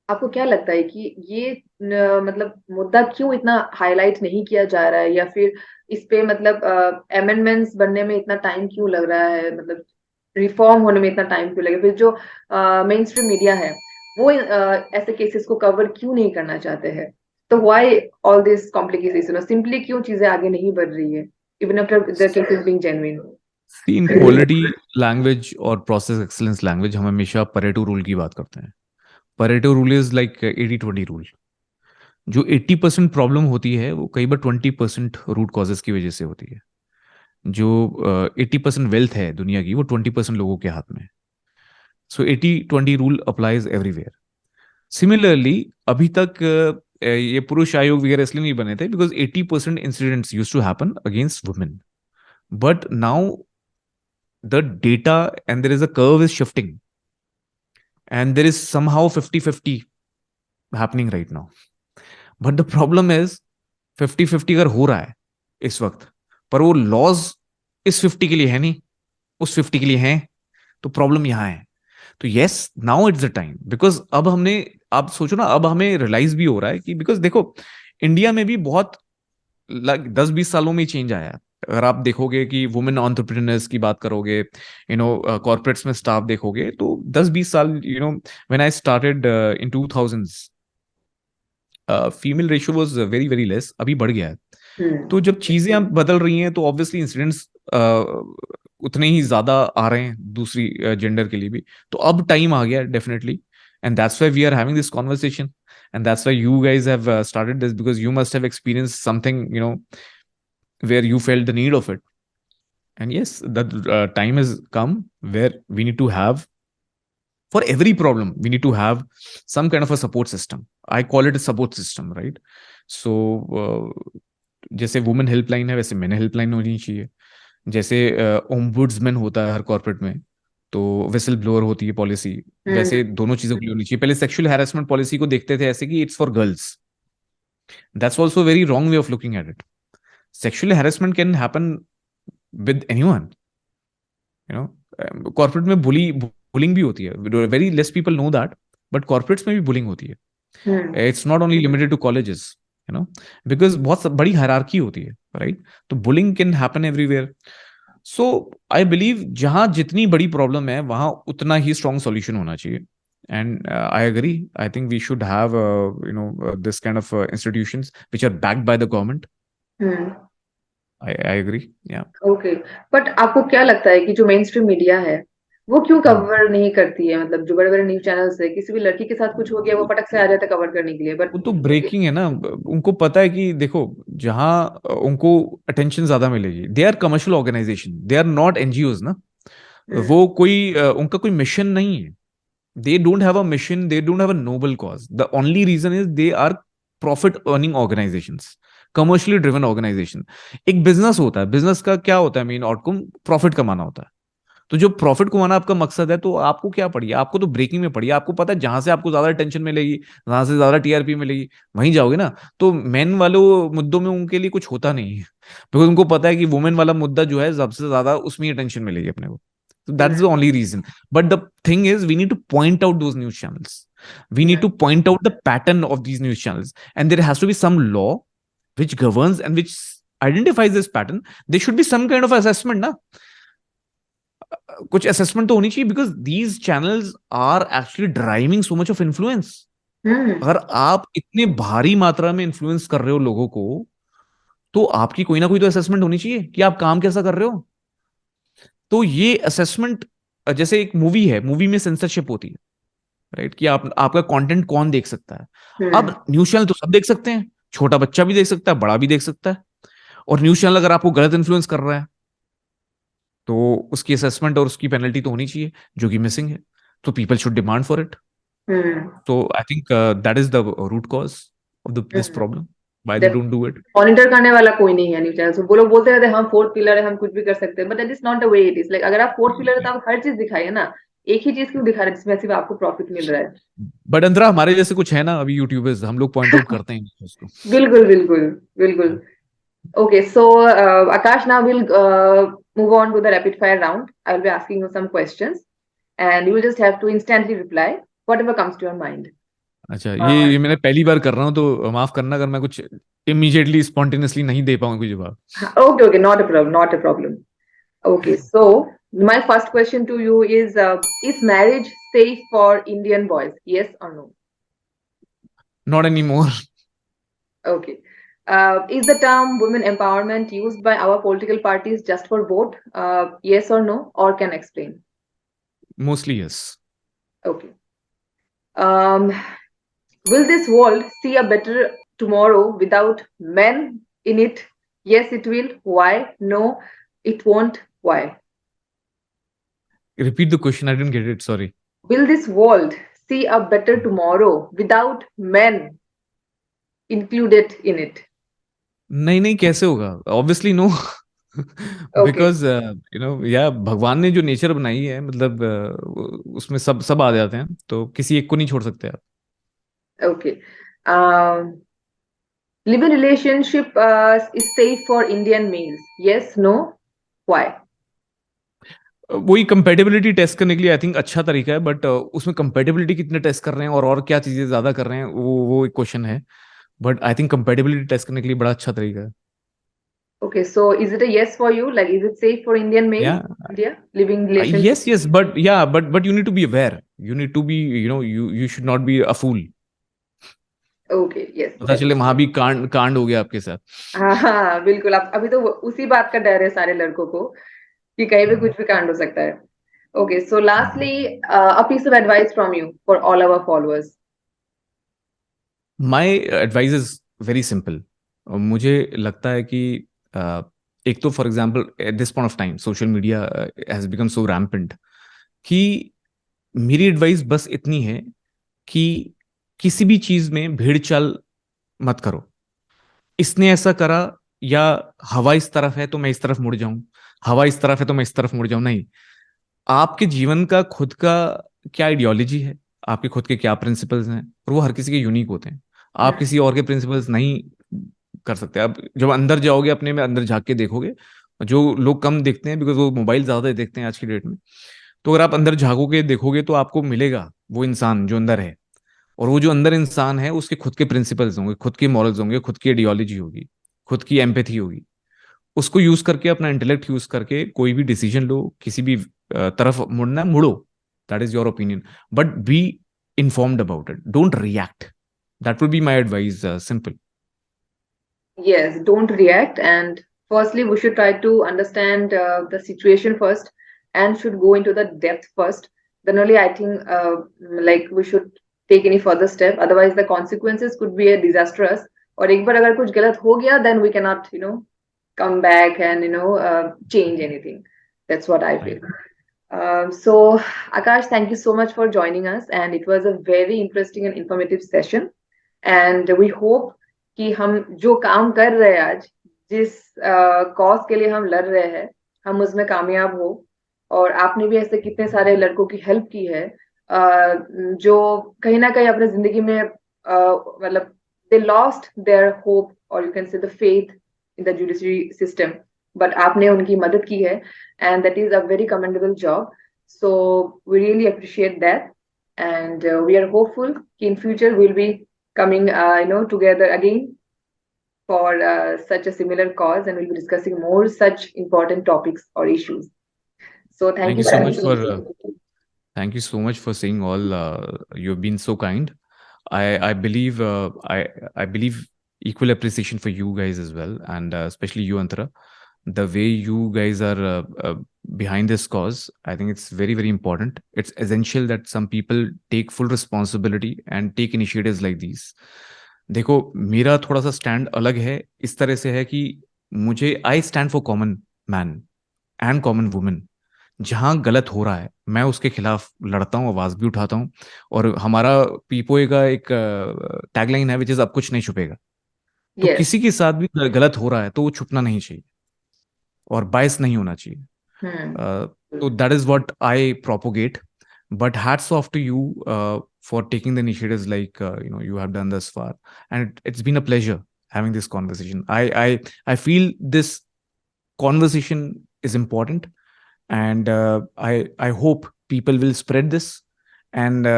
आपको क्या लगता है कि ये मतलब मुद्दा क्यों इतना हाईलाइट नहीं किया जा रहा है, या फिर इस पे मतलब अमेंडमेंट्स बनने में इतना टाइम क्यों लग रहा है, मतलब रिफॉर्म होने में इतना टाइम क्यों लगे, फिर जो मेन स्ट्रीम मीडिया है वो ऐसे केसेस को कवर क्यों नहीं करना चाहते हैं. तो why all this complications, simply क्यों चीजें आगे नहीं बढ़ रही है even after the cases being genuine. See in quality language और प्रोसेस एक्सीलेंस लैंग्वेज हम हमेशा परेटो रूल की बात करते हैं. Pareto rule is like 80-20 rule. जो 80% प्रॉब्लम होती है वो कई बार 20% रूट कॉजेस की वजह से होती है. जो 80% वेल्थ है दुनिया की वो 20% लोगों के हाथ में है. सो 80-20 रूल अप्लाइज एवरीवेयर. सिमिलरली अभी तक ये पुरुष आयोग वगैरह इसलिए नहीं बने थे because 80% incidents use to happen against women. But now the data and there is a curve is shifting and there is somehow 50-50 happening right now. But the problem is 50-50 अगर हो रहा है इस वक्त, पर वो लॉज इस 50 के लिए है नहीं, उस 50 के लिए है, तो प्रॉब्लम यहां है. तो yes, now it's the time because अब हमने, आप सोचो ना, अब हमें रियलाइज भी हो रहा है कि बिकॉज देखो इंडिया में भी बहुत 10-20 सालों में चेंज आया है. अगर आप देखोगे कि वुमेन एंटरप्रेन्योर्स की बात करोगे, कॉर्पोरेट्स में स्टाफ देखोगे, तो 10-20 साल, when I started in 2000s female ratio was very very less, अभी बढ़ गया है. तो जब चीजें अब बदल रही हैं तो ऑब्वियसली इंसिडेंट्स उतने ही ज्यादा आ रहे हैं दूसरी जेंडर के लिए भी. तो अब टाइम आ गया definitely, and that's why we are having this conversation, and that's why you guys have started this, because you must have experienced something, where you felt the need of it. And yes, that time has come where we need to have, for every problem we need to have some kind of a support system. I call it a support system, right? So जैसे women helpline है वैसे man helpline होनी चाहिए. जैसे ombudsman होता है हर corporate में, तो विसल ब्लोअर होती है पॉलिसी, वैसे दोनों चीजों के लिए होनी चाहिए. पहले सेक्सुअल हैरेसमेंट पॉलिसी को देखते थे ऐसे कि it's for girls. That's also very wrong way of looking at it. Sexual harassment can happen with anyone. Corporate में बुलिंग भी होती है, very less people know that, but corporates में भी बुलिंग होती है. It's not only limited to colleges, because बहुत बड़ी हायरार्की होती है, राइट? तो bullying can happen everywhere. So I believe जहां जितनी बड़ी प्रॉब्लम है वहां उतना ही स्ट्रॉन्ग सॉल्यूशन होना चाहिए. And I agree, I think we should have this kind of institutions which are backed by the government. I agree, yeah. Okay, but आपको क्या लगता है कि जो मेन स्ट्रीम मीडिया है वो क्यों कवर नहीं करती है, मतलब जो बड़े बड़े न्यूज चैनल्स है, किसी भी लड़की के साथ कुछ हो गया वो फटक से आ जाता है कवर करने के लिए, बट वो तो ब्रेकिंग है ना. उनको पता है कि देखो जहां उनको अटेंशन ज्यादा मिलेगी, they are commercial organisation, they are not NGOs ना. वो कोई उनका कोई मिशन नहीं है. They don't have a mission, they don't have a noble cause. The only reason is they are profit earning organisations. Commercially driven organisation. एक business होता है, बिजनेस का क्या होता है मेन आउटकम? प्रॉफिट कमाना होता है। तो जो प्रॉफिट कमाना आपका मकसद है, तो आपको क्या पढ़िए, आपको तो ब्रेकिंग में पढ़िए। आपको पता है जहां से आपको ज्यादा अटेंशन मिलेगी, जहां से ज्यादा टीआरपी मिलेगी, वहीं जाओगे ना। तो मेन वालों मुद्दों में उनके लिए कुछ होता नहीं है, बिकॉज उनको पता है कि वुमेन वाला मुद्दा जो है सबसे ज्यादा उसमें अटेंशन मिलेगी अपने को। So that's the only reason. But the thing is, we need to point out those news channels. We need to point out the pattern of these news channels. And there has to be some law which governs and which identifies this pattern. There should be some kind of assessment, na? कुछ assessment तो होनी चाहिए, because these channels are actually driving so much of influence. अगर आप इतने भारी मात्रा में इन्फ्लुएंस कर रहे हो लोगों को, तो आपकी कोई ना कोई तो असेसमेंट होनी चाहिए कि आप काम कैसा कर रहे हो। तो ये असेसमेंट, जैसे एक मूवी है, मूवी में सेंसरशिप होती है, राइट, कि आप आपका कंटेंट कौन देख सकता है। अब न्यूज चैनल तो सब देख सकते हैं, छोटा बच्चा भी देख सकता है, बड़ा भी देख सकता है। और न्यूज चैनल अगर आपको गलत इन्फ्लुएंस कर रहा है, तो उसकी असेसमेंट और उसकी पेनल्टी तो होनी चाहिए, जो कि मिसिंग है। तो people should demand for it. तो I think that is the root cause of this problem, why they don't do it. Monitor करने वाला कोई नहीं है न्यूज चैनल। वो लोग बोलते रहते हैं हम फोर्थ पिलर है, हम कुछ भी कर सकते हैं, but that is not the way it is. Like अगर आप फोर्थ पिलर है तो आप हर चीज दिखाइए ना, एक ही चीज क्यों दिखा रहे हैं जिसमें सिर्फ आपको प्रॉफिट मिल रहा है। बट अंतरा, हमारे जैसे कुछ है ना अभी यूट्यूबर्स, हम लोग पॉइंट आउट करते हैं उसको। बिल्कुल बिल्कुल बिल्कुल। Okay, so Akash, now we'll move on to the rapid fire round. I will be asking you some questions, and you will just have to instantly reply whatever comes to your mind. अच्छा, ये मैंने पहली बार कर रहा हूँ, तो माफ करना अगर मैं कुछ इमीडिएटली स्पॉन्टेनियसली नहीं दे पाऊंगा कोई जवाब। Okay, okay, not a problem, not a problem. Okay, so my first question to you is marriage safe for Indian boys? Yes or no? Not any more. Okay. Is the term women empowerment used by our political parties just for vote? Yes or no? Or can explain? Mostly yes. Okay. Um, will this world see a better tomorrow without men in it? Yes, it will. Why? No, it won't. Why? Repeat the question, I didn't get it, sorry. Will this world see a better tomorrow without men included in it? नहीं नहीं, कैसे होगा? Obviously no. Okay. Because या भगवान ने जो nature बनाई है, मतलब उसमें सब सब आ जाते हैं, तो किसी एक को नहीं छोड़ सकते आप। Okay. Live-in relationship is safe for Indian males? Yes, no, why? वही कंपेटेबिलिटी टेस्ट करने के लिए आई थिंक अच्छा तरीका है, बट उसमें कंपेटेबिलिटी कितने टेस्ट कर रहे हैं और क्या चीजें ज्यादा कर रहे हैं, वो एक क्वेश्चन है। But I think compatibility test करने के लिए बड़ा अच्छा तरीका है। Okay, so is it a yes for you? Like, is it safe for Indian males या in India living relationship? yes yes, but yeah, but you need to be aware, you need to be, you should not be a fool। Okay, yes. पता चले वहां भी कांड कांड हो गया आपके साथ। हाँ हाँ बिल्कुल। आप अभी तो उसी बात का डर है सारे लड़कों को कि कहीं भी कुछ भी कांड हो सकता है। Okay, so lastly, a piece of advice from you for all our followers. My advice is very simple. मुझे लगता है कि एक तो for example at this point of time social media has become so rampant, कि मेरी advice बस इतनी है कि किसी भी चीज में भीड़ चाल मत करो। इसने ऐसा करा, या हवा इस तरफ है तो मैं इस तरफ मुड़ जाऊं, हवा इस तरफ है तो मैं इस तरफ मुड़ जाऊं, नहीं। आपके जीवन का खुद का क्या आइडियोलॉजी है, आपके खुद के क्या प्रिंसिपल्स हैं, और वो हर किसी के यूनिक होते हैं। आप किसी और के प्रिंसिपल्स नहीं कर सकते। आप जब अंदर जाओगे, अपने में अंदर झांक के देखोगे, जो लोग कम देखते हैं बिकॉज वो मोबाइल ज्यादा देखते हैं आज की डेट में, तो अगर आप अंदर झांकोगे देखोगे तो आपको मिलेगा वो इंसान जो अंदर है। और वो जो अंदर इंसान है उसके खुद के प्रिंसिपल्स होंगे, खुद के मॉरल्स होंगे, खुद की आइडियोलॉजी होगी, खुद की एम्पैथी होगी। उसको यूज करके, अपना इंटेलेक्ट यूज करके कोई भी डिसीजन लो, किसी भी तरफ मुड़ना मुड़ो, that is your opinion, but be informed about it, don't react. That will be my advice, simple. Yes, don't react. And firstly, we should try to understand the situation first and should go into the depth first. Then only I think like we should take any further step. Otherwise, the consequences could be a disastrous. और एक बार अगर कुछ गलत हो गया, then we cannot, come back and change anything. That's what I feel. So Akash, thank you so much for joining us, and it was a very interesting and informative session. And we hope कि हम जो काम कर रहे हैं आज, जिस cause के लिए हम लड़ रहे हैं, हम उसमें कामयाब हो। और आपने भी ऐसे कितने सारे लड़कों की हेल्प की है, जो कहीं ना कहीं अपने जिंदगी में मतलब दे लॉस्ट देयर होप, और you can say the faith in the judiciary system, but आपने उनकी मदद की है, and that is a very commendable job. So we really appreciate that, and we are hopeful in future we'll be coming together again for such a similar cause, and we'll be discussing more such important topics or issues. So thank Thank you you so so much much. for thank you so much for saying all. You've been so kind. I believe I believe equal appreciation for you guys as well, and especially you, Antara. The way you guys are behind this cause, I think it's very very important. It's essential that some people take full responsibility and take initiatives like these. देखो, मेरा थोड़ा सा stand अलग है. इस तरह से है कि मुझे I stand for common man and common women. जहां गलत हो रहा है मैं उसके खिलाफ लड़ता हूँ, आवाज भी उठाता हूँ. और हमारा पीपोए का एक टैगलाइन है, विच इज अब कुछ नहीं छुपेगा. तो Yes. किसी के साथ भी गलत हो रहा है तो वो छुपना नहीं चाहिए और बायस नहीं होना चाहिए. Hmm. तो that is what I propagate. But hats off to you for taking the initiatives like you have done thus far, and it's been a pleasure having this conversation. I feel this conversation is important, and I hope people will spread this and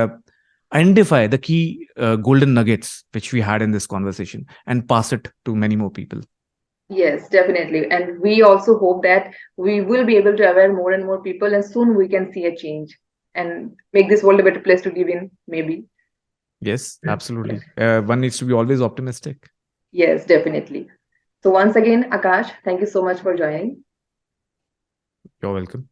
identify the key golden nuggets which we had in this conversation and pass it to many more people. Yes, definitely. And we also hope that we will be able to aware more and more people, and soon we can see a change and make this world a better place to live in, maybe. Yes, absolutely. One needs to be always optimistic. Yes, definitely. So once again, Akash, thank you so much for joining. You're welcome.